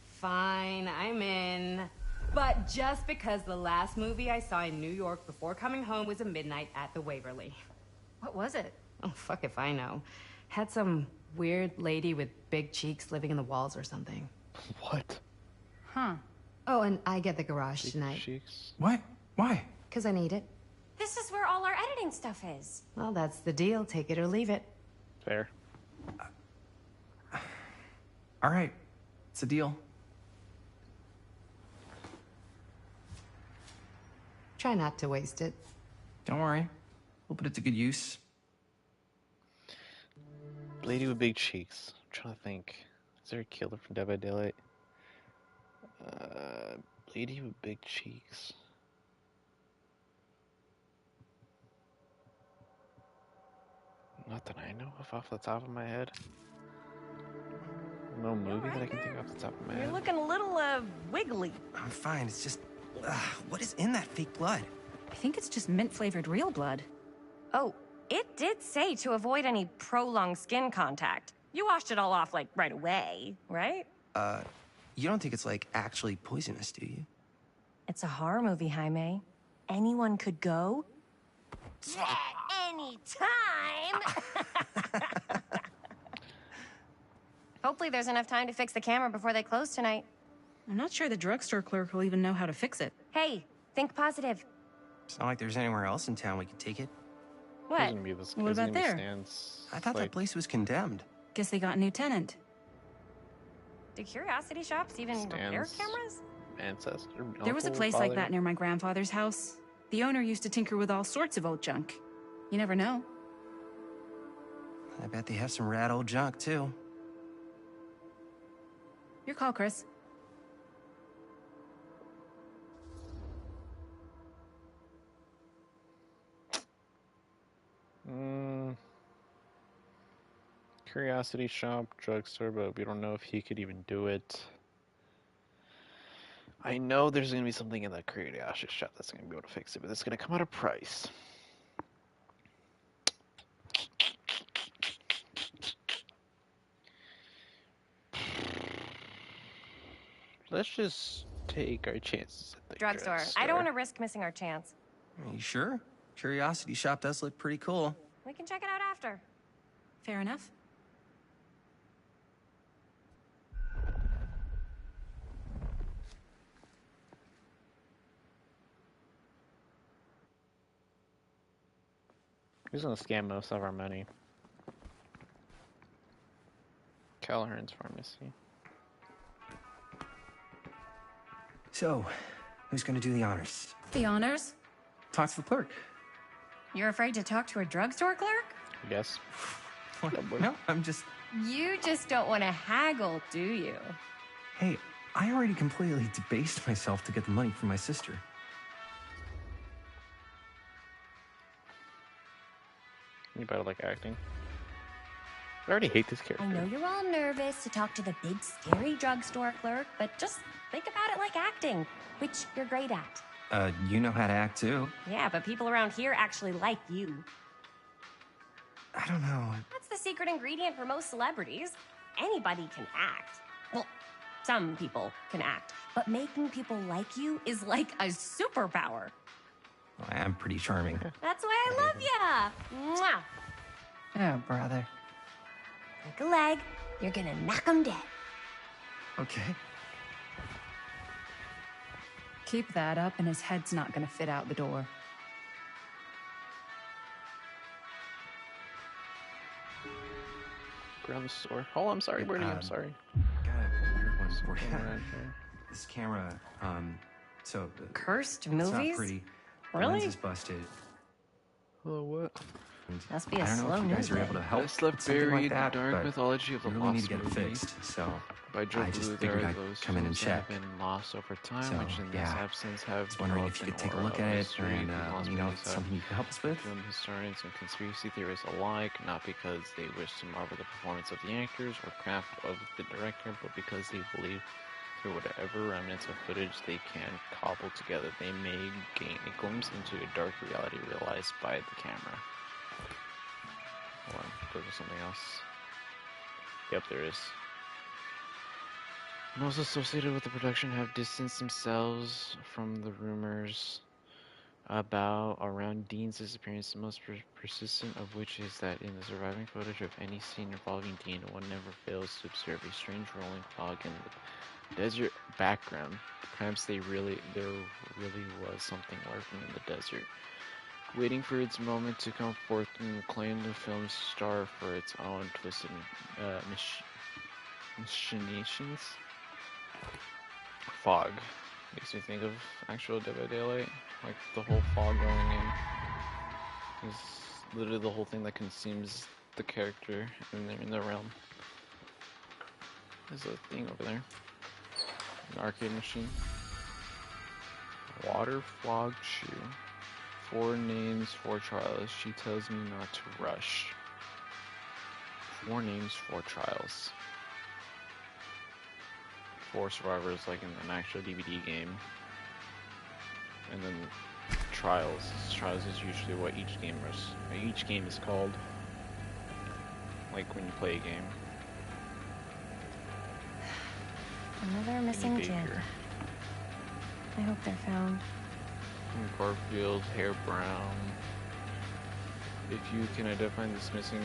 S12: Fine, I'm in. But just because the last movie I saw in New York before coming home was a midnight at the Waverly.
S6: What was it?
S12: Oh, fuck if I know. Had some weird lady with big cheeks living in the walls or something.
S1: What?
S6: Huh.
S12: Oh, and I get the garage tonight.
S1: Cheeks.
S10: What? Why?
S12: Because I need it.
S9: This is where all our editing stuff is.
S12: Well, that's the deal. Take it or leave it.
S1: Fair.
S10: All right. It's a deal.
S12: Try not to waste it.
S10: Don't worry. We'll put it to good use.
S1: Lady with big cheeks. I'm trying to think. Is there a killer from Dead by Daylight? Lady with big cheeks. Not that I know of off the top of my head. No movie that I can think off the top of my
S9: You're
S1: head.
S9: looking a little, wiggly.
S10: I'm fine. It's just, what is in that fake blood?
S6: I think it's just mint-flavored real blood.
S9: Oh, it did say to avoid any prolonged skin contact. You washed it all off, like, right away, right?
S10: You don't think it's, like, actually poisonous, do you?
S9: It's a horror movie, Jaime. Anyone could go. Anytime! Hopefully there's enough time to fix the camera before they close tonight.
S6: I'm not sure the drugstore clerk will even know how to fix it.
S9: Hey, think positive.
S10: It's not like there's anywhere else in town we could take it.
S9: What?
S1: There's gonna be this,
S6: What
S1: there's
S6: about
S1: gonna be
S6: there?
S1: stands,
S10: I thought that
S1: like,
S10: place was condemned.
S6: Guess they got a new tenant.
S9: Do curiosity shops even repair
S1: Stands.
S9: cameras?
S1: ancestor.
S6: There was a
S1: uncle,
S6: place like
S1: father.
S6: that near my grandfather's house. The owner used to tinker with all sorts of old junk. You never know.
S10: I bet they have some rad old junk, too.
S6: Your call, Chris.
S1: Curiosity shop, drugstore, but we don't know if he could even do it. I know there's gonna be something in that curiosity shop that's gonna be able to fix it, but it's gonna come at a price. Let's just take our chances at the
S9: Drugstore. I don't want to risk missing our chance.
S10: Are you sure? Curiosity shop does look pretty cool.
S9: We can check it out after.
S12: Fair enough.
S1: Who's gonna scam most of our money? Callahan's Pharmacy.
S10: So, who's gonna do the honors?
S6: The honors?
S10: Talk to the clerk.
S9: You're afraid to talk to a drugstore clerk?
S1: Yes.
S10: No, I'm just...
S9: You just don't want to haggle, do you?
S10: Hey, I already completely debased myself to get the money from my sister.
S1: You better like acting. I already hate this character.
S9: I know you're all nervous to talk to the big, scary drugstore clerk, but just think about it like acting, which you're great at.
S10: You know how to act too.
S9: Yeah, but people around here actually like you.
S10: I don't know.
S9: That's the secret ingredient for most celebrities. Anybody can act. Well, some people can act, but making people like you is like a superpower.
S10: Well, I am pretty charming.
S9: That's why I love ya. Mwah.
S10: Oh, brother.
S9: Break a leg, you're gonna knock 'em dead.
S10: Okay.
S6: Keep that up and his head's not gonna fit out the door.
S1: Around the store. Oh, I'm sorry, Bernie. I'm sorry.
S10: Got a weird one for you.
S1: Right here.
S10: This camera, so...
S9: Cursed
S10: it's
S9: movies?
S10: not pretty. The
S9: Really?
S10: lens is busted.
S1: Oh, what?
S10: And
S9: Must be a
S10: I don't know
S9: slow
S10: if you guys are
S9: movie.
S10: able to help
S1: Best left
S10: with something
S1: buried
S10: like that,
S1: in the dark
S10: but
S1: mythology of the
S10: we really
S1: lost
S10: need to get it
S1: movie.
S10: fixed, so...
S1: By Joe
S10: I just
S1: Blue,
S10: figured
S1: there are
S10: I'd
S1: those
S10: come in and
S1: films that have
S10: check.
S1: been lost over time,
S10: So,
S1: which in this
S10: yeah.
S1: absence
S10: I
S1: have
S10: was wondering if you could
S1: developed
S10: take a
S1: an
S10: look
S1: aura
S10: at
S1: of
S10: it
S1: mystery
S10: and
S1: and
S10: let me know if it's
S1: possibilities
S10: something you can help us with.
S1: film historians and conspiracy theorists alike, not because they wish to marvel the performance of the actors or craft of the director, but because they believe through whatever remnants of footage they can cobble together, they may gain a glimpse into a dark reality realized by the camera. Hold on, there's something else. Yep, there is. Most associated with the production have distanced themselves from the rumors around Dean's disappearance, the most persistent of which is that in the surviving footage of any scene involving Dean, one never fails to observe a strange rolling fog in the desert background. Perhaps there really was something lurking in the desert, waiting for its moment to come forth and claim the film's star for its own twisted machinations. Fog makes me think of actual Dead by Daylight, like the whole fog going in is literally the whole thing that consumes the character in the realm. There's a thing over there, an arcade machine. Water flogged shoe. 4 names, 4 trials. She tells me not to rush. 4 names, 4 trials. 4 survivors, like in an actual DVD game. And then trials. Trials is usually what each game is called. Like when you play a game.
S9: Another missing kid. I hope they're found.
S1: Garfield, hair brown. If you can identify this missing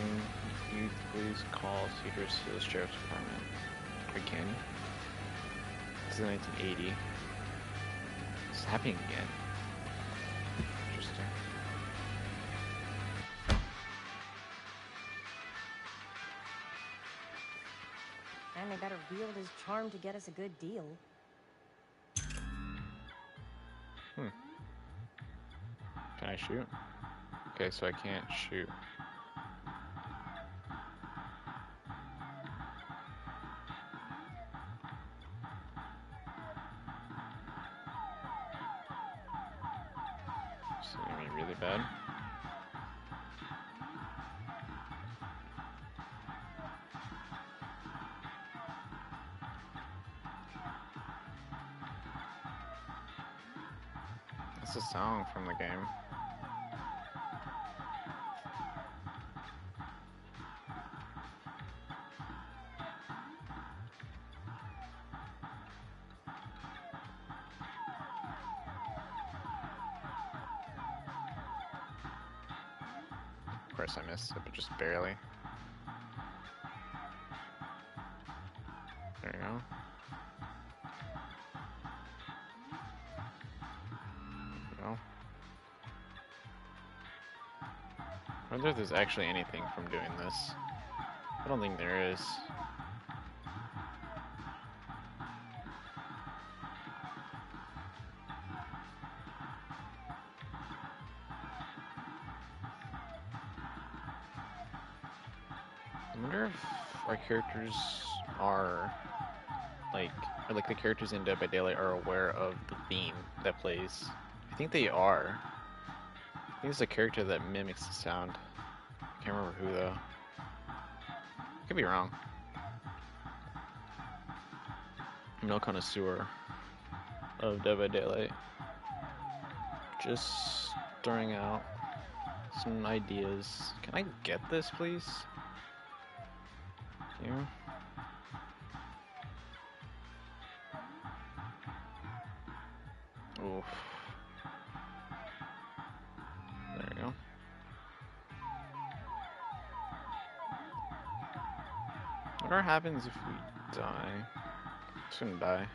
S1: youth, please call Cedars to the Sheriff's Department. Or can you? This is 1980. It's happening again. Interesting.
S9: And they better wield his charm to get us a good deal.
S1: Can I shoot? Okay, so I can't shoot. This is gonna be really bad. That's a song from the game. Of course I missed it, but just barely. I wonder if there's actually anything from doing this. I don't think there is. I wonder if our characters are like the characters in Dead by Daylight are aware of the theme that plays. I think they are. I think it's a character that mimics the sound. I can't remember who though. Could be wrong. I'm no connoisseur of Dead by Daylight. Just throwing out some ideas. Can I get this, please? Thank you. Oof. There we go. What happens if we die? Shouldn't die.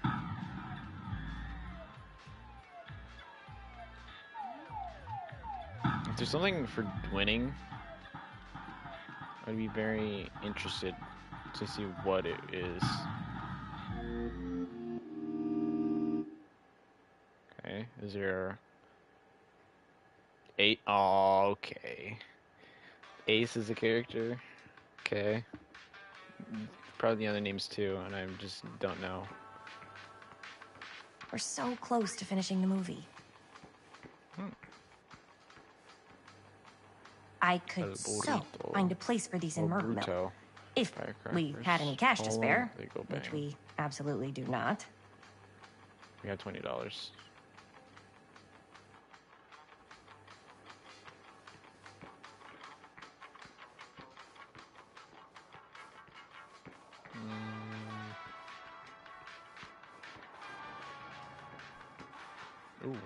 S1: If there's something for winning, I'd be very interested to see what it is. Okay, is there 8? Oh, okay. Ace is a character. Okay. Probably the other names too, and I just don't know.
S9: We're so close to finishing the movie. I could so find a place for these in Murder Mill. If we had any cash to spare, which we absolutely do not.
S1: We got $20. Ooh.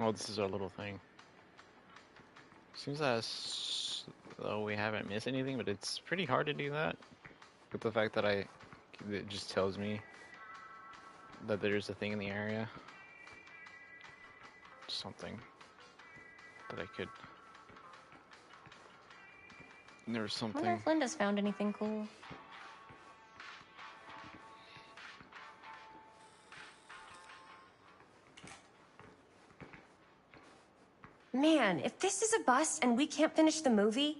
S1: Oh, this is our little thing. Seems as though we haven't missed anything, but it's pretty hard to do that. With the fact that it just tells me that there's a thing in the area. Something that I could. There's something.
S9: I wonder if Linda's found anything cool. Man, if this is a bust and we can't finish the movie,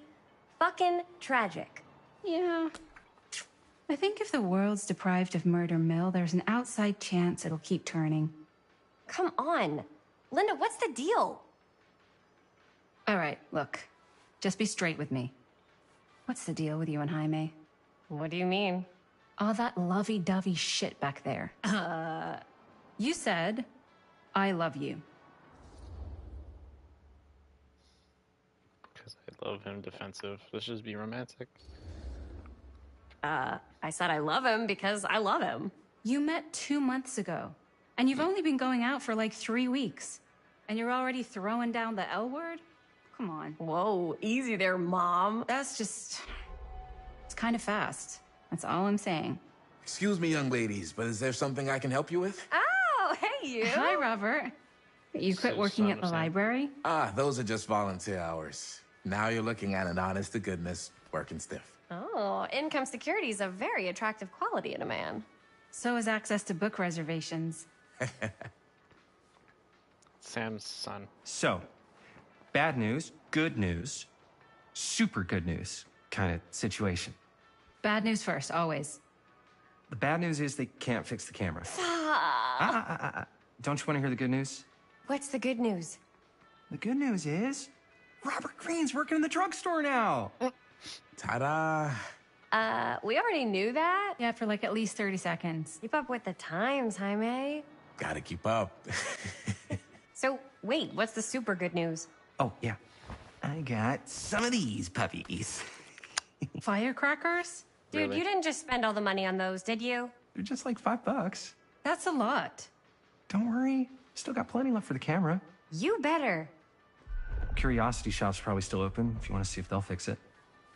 S9: fucking tragic.
S6: Yeah. I think if the world's deprived of Murder Mill, there's an outside chance it'll keep turning.
S9: Come on. Linda, what's the deal?
S6: All right, look. Just be straight with me. What's the deal with you and Jaime?
S9: What do you mean?
S6: All that lovey-dovey shit back there. You said, I love you.
S1: Because I love him defensive. Let's just be romantic.
S9: I said I love him because I love him.
S6: You met 2 months ago, and you've only been going out for like 3 weeks. And you're already throwing down the L word? Come on.
S9: Whoa, easy there, Mom.
S6: That's just... It's kind of fast. That's all I'm saying.
S13: Excuse me, young ladies, but is there something I can help you with?
S9: Oh, hey, you.
S6: Hi, Robert. You quit working at the library?
S13: Ah, those are just volunteer hours. Now you're looking at an honest-to-goodness working stiff.
S9: Oh, income security is a very attractive quality in a man.
S6: So is access to book reservations.
S1: Sam's son.
S10: So, bad news, good news, super good news kind of situation.
S6: Bad news first, always.
S10: The bad news is they can't fix the camera. Don't you want to hear the good news?
S9: What's the good news?
S10: The good news is Robert Greene's working in the drugstore now.
S13: Ta-da!
S9: We already knew that.
S6: Yeah, for like at least 30 seconds.
S9: Keep up with the times, Jaime.
S13: Gotta keep up.
S9: So, wait, what's the super good news?
S10: Oh, yeah. I got some of these puppies.
S6: Firecrackers?
S9: Dude,
S1: Really?
S9: you didn't just spend all the money on those, did you?
S10: They're just like $5.
S6: That's a lot.
S10: Don't worry. Still got plenty left for the camera.
S9: You better.
S10: Curiosity Shop's probably still open if you want to see if they'll fix it.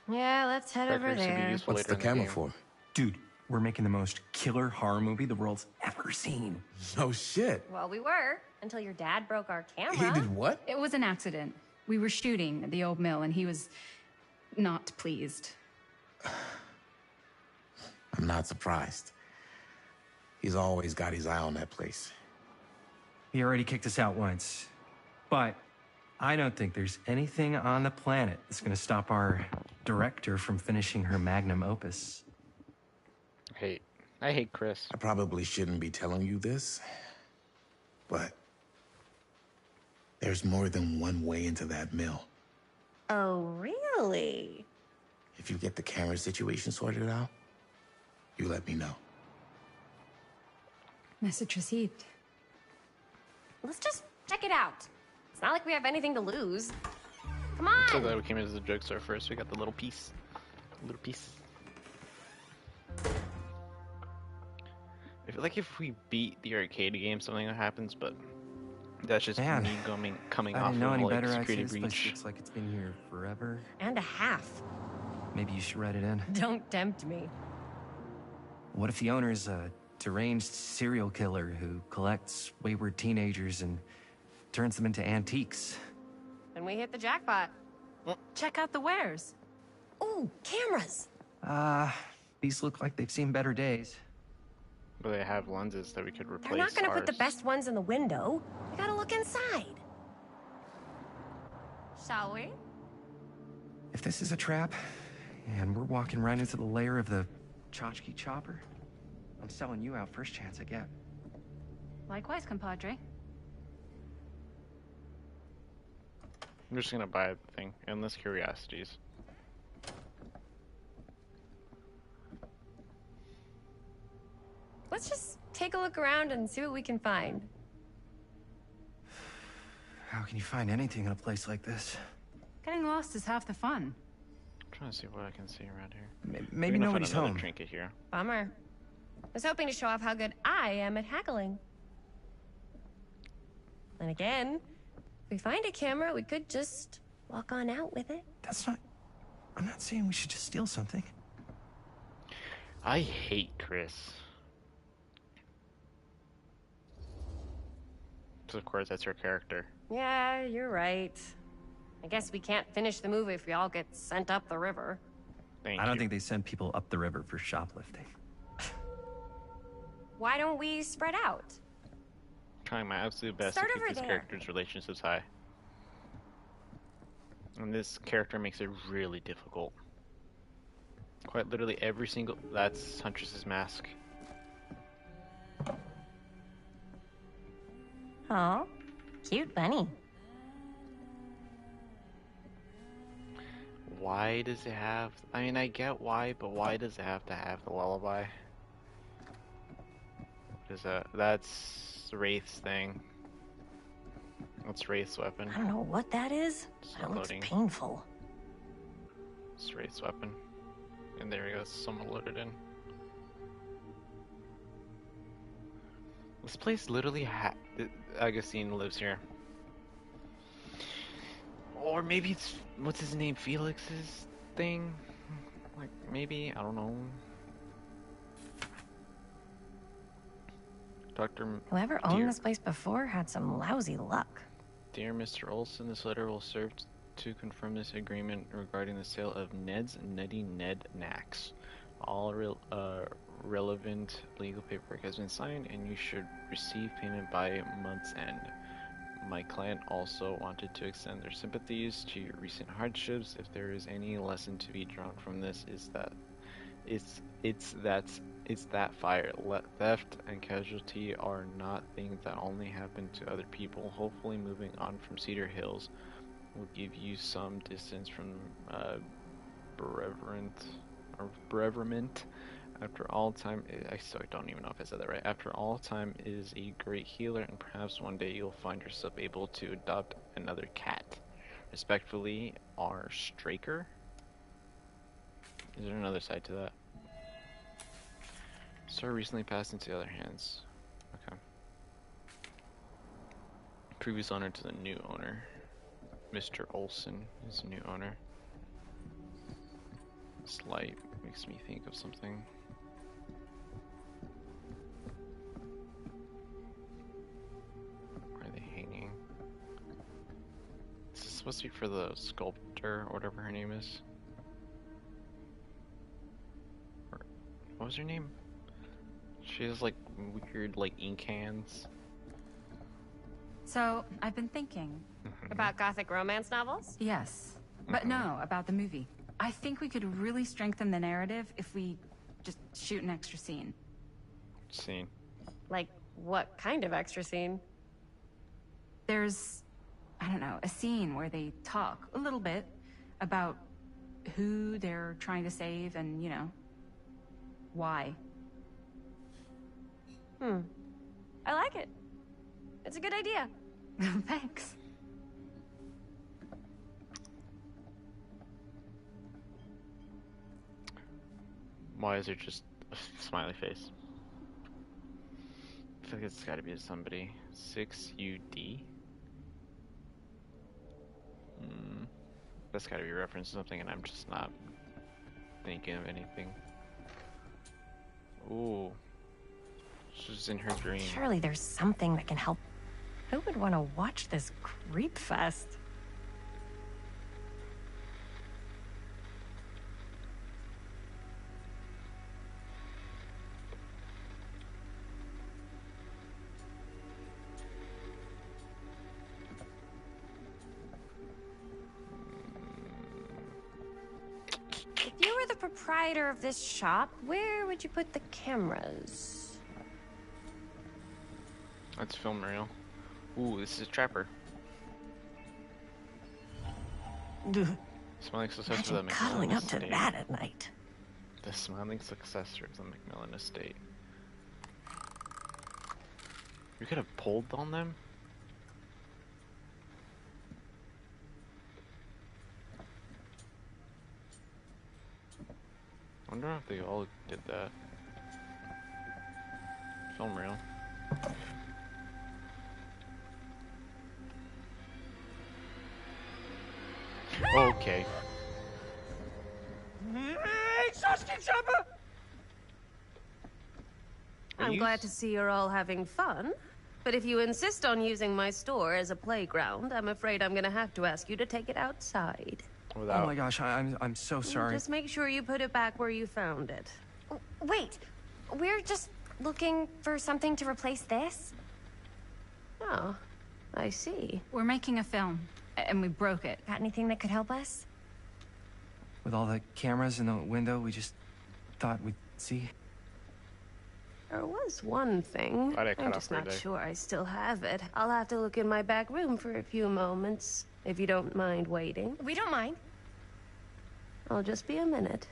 S9: Yeah, let's head over
S1: Crackers should be
S9: there.
S1: useful
S13: What's
S1: later
S13: the
S1: in
S13: camera
S1: game.
S13: for?
S10: Dude, we're making the most killer horror movie the world's ever seen.
S13: No shit.
S9: Well, we were, until your dad broke our camera.
S13: He did what?
S6: It was an accident. We were shooting at the old mill, and he was not pleased.
S13: I'm not surprised. He's always got his eye on that place.
S10: He already kicked us out once. But I don't think there's anything on the planet that's going to stop our director from finishing her magnum opus.
S1: I hate Chris.
S13: I probably shouldn't be telling you this, but there's more than one way into that mill.
S9: Oh, really?
S13: If you get the camera situation sorted out, you let me know.
S6: Message received.
S9: Let's just check it out. It's not like we have anything to lose. Come on!
S1: So glad we came into the drugstore first. We got the little piece. I feel like if we beat the arcade game, something happens, but that's just me coming
S10: I
S1: off
S10: didn't know
S1: of
S10: any
S1: like
S10: better.
S1: security
S10: Actually, this place
S1: breach.
S10: looks like it's been here forever.
S9: And a half.
S10: Maybe you should write it in.
S9: Don't tempt me.
S10: What if the owner's a deranged serial killer who collects wayward teenagers and turns them into antiques?
S9: And we hit the jackpot.
S12: Check out the wares.
S9: Ooh, cameras!
S10: These look like they've seen better days.
S1: But they have lenses that we could replace.
S9: They're not gonna put the
S1: ours.
S9: best ones in the window. We gotta look inside. Shall we?
S10: If this is a trap, and we're walking right into the lair of the tchotchke chopper, I'm selling you out first chance I get.
S6: Likewise, compadre.
S1: I'm just gonna buy the thing. Endless curiosities.
S9: Let's just take a look around and see what we can find.
S10: How can you find anything in a place like this?
S6: Getting lost is half the fun.
S1: I'm trying to see what I can see around here.
S10: Maybe nobody's home.
S1: Trinket here.
S9: Bummer. I was hoping to show off how good I am at haggling. And again, if we find a camera, we could just walk on out with it.
S10: That's not... I'm not saying we should just steal something.
S1: I hate Chris. So of course, that's her character.
S9: Yeah, you're right. I guess we can't finish the movie if we all get sent up the river.
S10: I don't think they send people up the river for shoplifting.
S9: Why don't we spread out?
S1: Trying my absolute best
S9: Start
S1: to keep
S9: over
S1: this
S9: there.
S1: character's relationships high. And this character makes it really difficult. Quite literally every single... That's Huntress's mask.
S9: Oh, cute bunny.
S1: Why does it have... I mean, I get why, but why does it have to have the lullaby? What is that? That's Wraith's thing. That's Wraith's weapon.
S9: I don't know what that is. That looks
S1: Loading.
S9: painful.
S1: It's Wraith's weapon. And there he goes, someone loaded in. This place literally Augustine lives here. Or maybe it's, what's his name, Felix's thing? Like, maybe, I don't know.
S9: Whoever owned this place before had some lousy luck.
S1: Dear Mr. Olson, this letter will serve to confirm this agreement regarding the sale of Ned's Nutty Ned Knacks. All relevant legal paperwork has been signed, and you should receive payment by month's end. My client also wanted to extend their sympathies to your recent hardships. If there is any lesson to be drawn from this, is that it's that fire, theft, and casualty are not things that only happen to other people. Hopefully, moving on from Cedar Hills will give you some distance from bereavement. After all, time, I still don't even know if I said that right. After all, time is a great healer, and perhaps one day you'll find yourself able to adopt another cat. Respectfully, R. Straker. Is there another side to that? Store recently passed into other hands. Okay. Previous owner to the new owner. Mr. Olson is the new owner. This light makes me think of something. supposed to be for the sculptor or whatever her name is. Or, what was her name? She has like weird like ink hands.
S6: So, I've been thinking.
S9: About gothic romance novels?
S6: Yes. But no, about the movie. I think we could really strengthen the narrative if we just shoot an extra scene.
S1: Scene.
S9: Like, what kind of extra scene?
S6: There's, I don't know, a scene where they talk a little bit about who they're trying to save and, you know, why.
S9: I like it. It's a good idea.
S6: Thanks.
S1: Why is there just a smiley face? I feel like it's gotta be somebody. 6UD? That's gotta be a reference to something and I'm just not thinking of anything. Ooh. She's in her dream.
S9: Surely there's something that can help. Who would want to watch this creep fest? If you were the proprietor of this shop, where would you put the cameras?
S1: Let's film reel. Ooh, this is a trapper. Smiling successor of the
S9: Cuddling
S1: McMillan
S9: up to
S1: estate.
S9: that at night.
S1: The smiling successor of the McMillan estate. We could have pulled on them? I wonder if they all did that. Film reel. Okay.
S14: I'm glad to see you're all having fun. But if you insist on using my store as a playground, I'm afraid I'm gonna have to ask you to take it outside.
S10: Oh my gosh, I'm so sorry.
S14: Just make sure you put it back where you found it.
S9: Wait, we're just looking for something to replace this?
S14: Oh, I see.
S6: We're making a film, and we broke it.
S9: Got anything that could help us?
S10: With all the cameras in the window, we just thought we'd see.
S14: There was one thing. I'm just not sure I still have it. I'll have to look in my back room for a few moments, if you don't mind waiting.
S9: We don't mind.
S14: I'll just be a minute.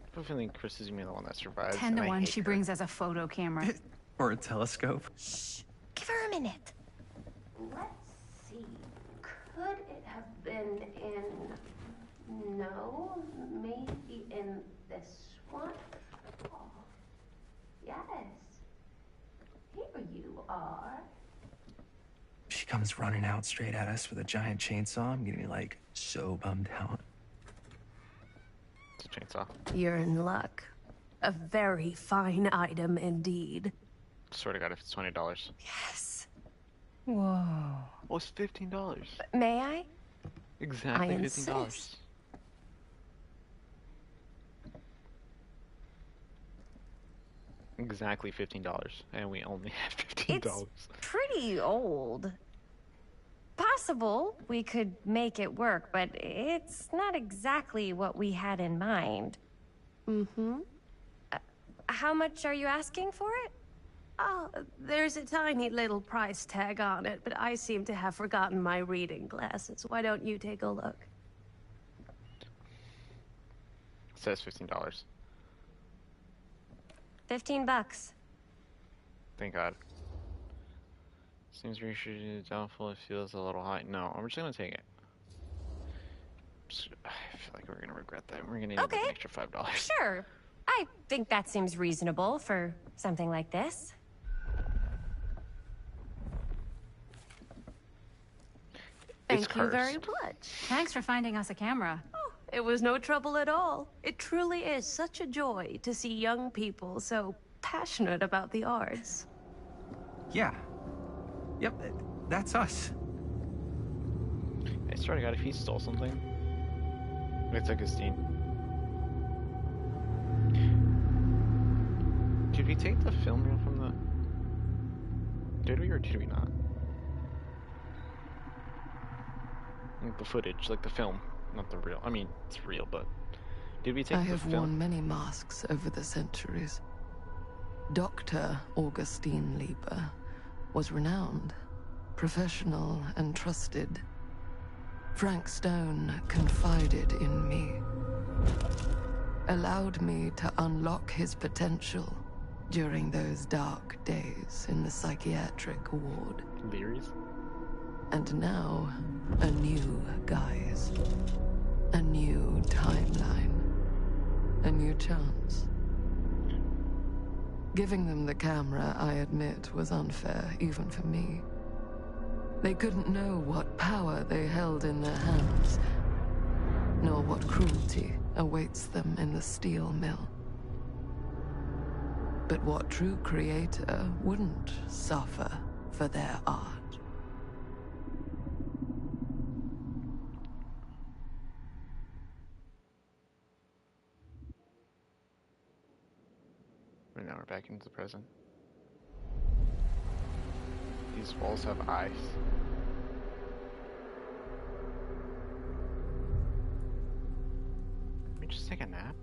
S1: I have a feeling Chris is gonna be the one that survives.
S6: 10 to 1 she brings as a photo camera.
S10: Or a telescope.
S9: Shh. Give her a minute.
S14: Let's see. Could it have been in... No, maybe in this one? Oh, yes. Here you are.
S10: She comes running out straight at us with a giant chainsaw. I'm getting like so bummed out.
S1: It's a chainsaw.
S14: You're in luck. A very fine item indeed.
S1: Swear to God, if it's $20.
S14: Yes.
S6: Whoa.
S1: Oh, it's $15.
S9: May I?
S1: Exactly
S14: I
S1: $15.
S14: insist.
S1: Exactly $15, and we only have $15.
S9: It's pretty old. Possible we could make it work, but it's not exactly what we had in mind.
S14: Mm-hmm.
S9: How much are you asking for it?
S14: Oh, there's a tiny little price tag on it, but I seem to have forgotten my reading glasses. Why don't you take a look?
S1: It says $15.
S9: $15.
S1: Thank God. Seems reassuring. Doubtful. It feels a little high. No, I'm just gonna take it. I feel like we're gonna regret that. We're gonna need an extra $5.
S9: Sure. I think that seems reasonable for something like this.
S14: Thank you very much.
S6: Thanks for finding us a camera.
S14: Oh, it was no trouble at all. It truly is such a joy to see young people so passionate about the arts.
S10: Yeah. Yep, that's us.
S1: I swear to God, if he stole something, it's Augustine. Did we take the film reel from the... Did we or did we not? Like the footage, like the film, not the real. I mean, it's real, but did we take
S2: I
S1: the
S2: have
S1: film?
S2: worn many masks over the centuries. Dr. Augustine Lieber was renowned, professional, and trusted. Frank Stone confided in me, allowed me to unlock his potential during those dark days in the psychiatric ward.
S1: Leary's?
S2: And now, a new guise. A new timeline. A new chance. Giving them the camera, I admit, was unfair, even for me. They couldn't know what power they held in their hands, nor what cruelty awaits them in the steel mill. But what true creator wouldn't suffer for their art?
S1: And now we're back into the present. These walls have eyes. Let me just take a nap.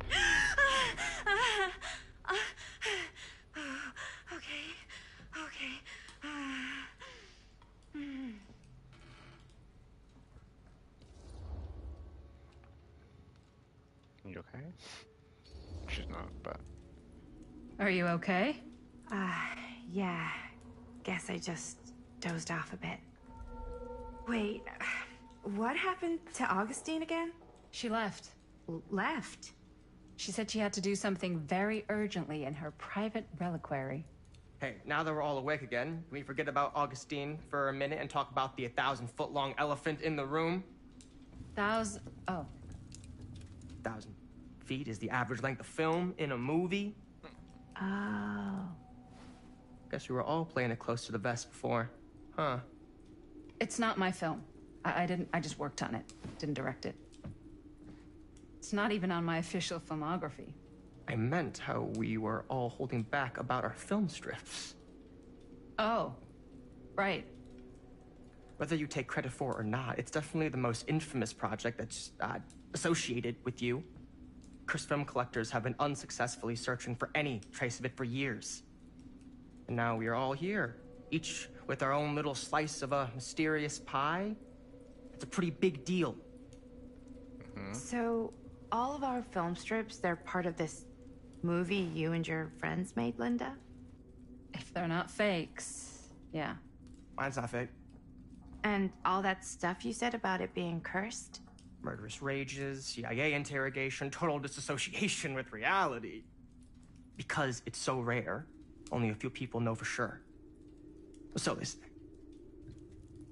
S5: Okay.
S1: You okay? She's not, but...
S6: Are you okay?
S5: Yeah. Guess I just dozed off a bit. Wait, what happened to Augustine again?
S6: She left.
S5: Left?
S6: She said she had to do something very urgently in her private reliquary.
S7: Hey, now that we're all awake again, can we forget about Augustine for a minute and talk about the 1,000-foot-long elephant in the room?
S6: 1,000... Oh.
S7: 1,000 feet is the average length of film in a movie.
S5: Oh.
S7: Guess we were all playing it close to the vest before. Huh.
S6: It's not my film. I just worked on it. Didn't direct it. It's not even on my official filmography.
S7: I meant how we were all holding back about our film strips.
S6: Oh. Right.
S7: Whether you take credit for it or not, it's definitely the most infamous project that's associated with you. Cursed film collectors have been unsuccessfully searching for any trace of it for years. And now we are all here, each with our own little slice of a mysterious pie. It's a pretty big deal.
S5: So, all of our film strips, they're part of this movie you and your friends made, Linda?
S6: If they're not fakes, yeah.
S7: Mine's not fake.
S5: And all that stuff you said about it being cursed?
S7: Murderous rages, CIA interrogation, total disassociation with reality. Because it's so rare, only a few people know for sure. So they say.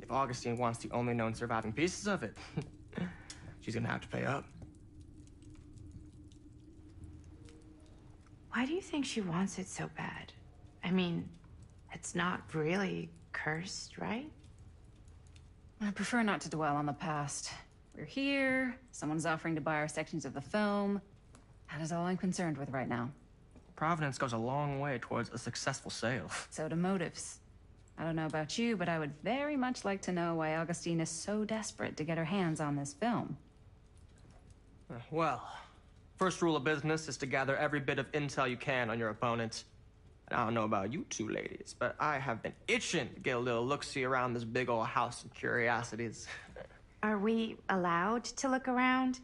S7: If Augustine wants the only known surviving pieces of it, she's gonna have to pay up.
S5: Why do you think she wants it so bad? I mean, it's not really cursed, right?
S6: I prefer not to dwell on the past. We're here, someone's offering to buy our sections of the film. That is all I'm concerned with right now.
S7: Providence goes a long way towards a successful sale.
S6: So do motives. I don't know about you, but I would very much like to know why Augustine is so desperate to get her hands on this film.
S7: Well, first rule of business is to gather every bit of intel you can on your opponent. And I don't know about you two ladies, but I have been itching to get a little look-see around this big old house of curiosities.
S5: Are we allowed to look around?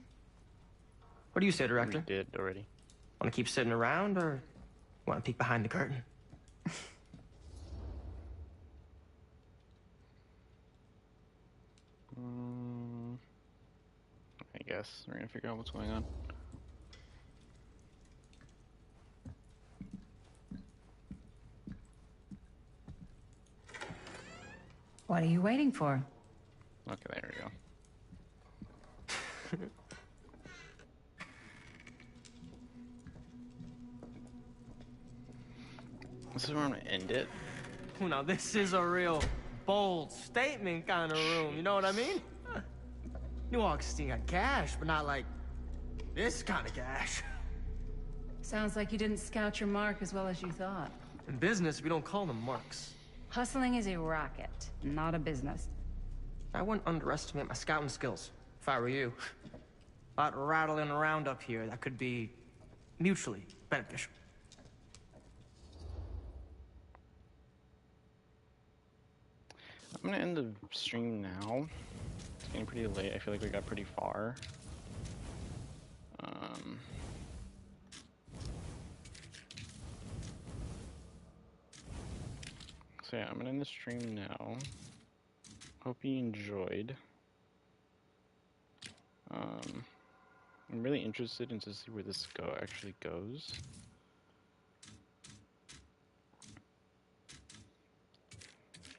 S7: What do you say, Director?
S1: We did already.
S7: Want to keep sitting around, or want to peek behind the curtain?
S1: I guess we're gonna figure out what's going on.
S6: What are you waiting for?
S1: Okay, there we go. This is where I'm gonna end it.
S7: Well, now this is a real bold statement kind of room, you know what I mean? New Augustine got cash, but not like this kind of cash.
S6: Sounds like you didn't scout your mark as well as you thought.
S7: In business, we don't call them marks.
S6: Hustling is a racket, not a business.
S7: I wouldn't underestimate my scouting skills, if I were you. A lot rattling around up here that could be mutually beneficial.
S1: I'm gonna end the stream now. It's getting pretty late. I feel like we got pretty far. So yeah, I'm gonna end the stream now. Hope you enjoyed. I'm really interested in to see where this actually goes.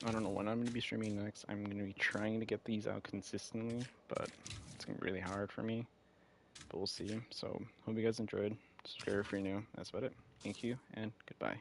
S1: I don't know when I'm going to be streaming next. I'm going to be trying to get these out consistently, but it's going to be really hard for me. But we'll see. So, hope you guys enjoyed. Subscribe if you're new. That's about it. Thank you, and goodbye.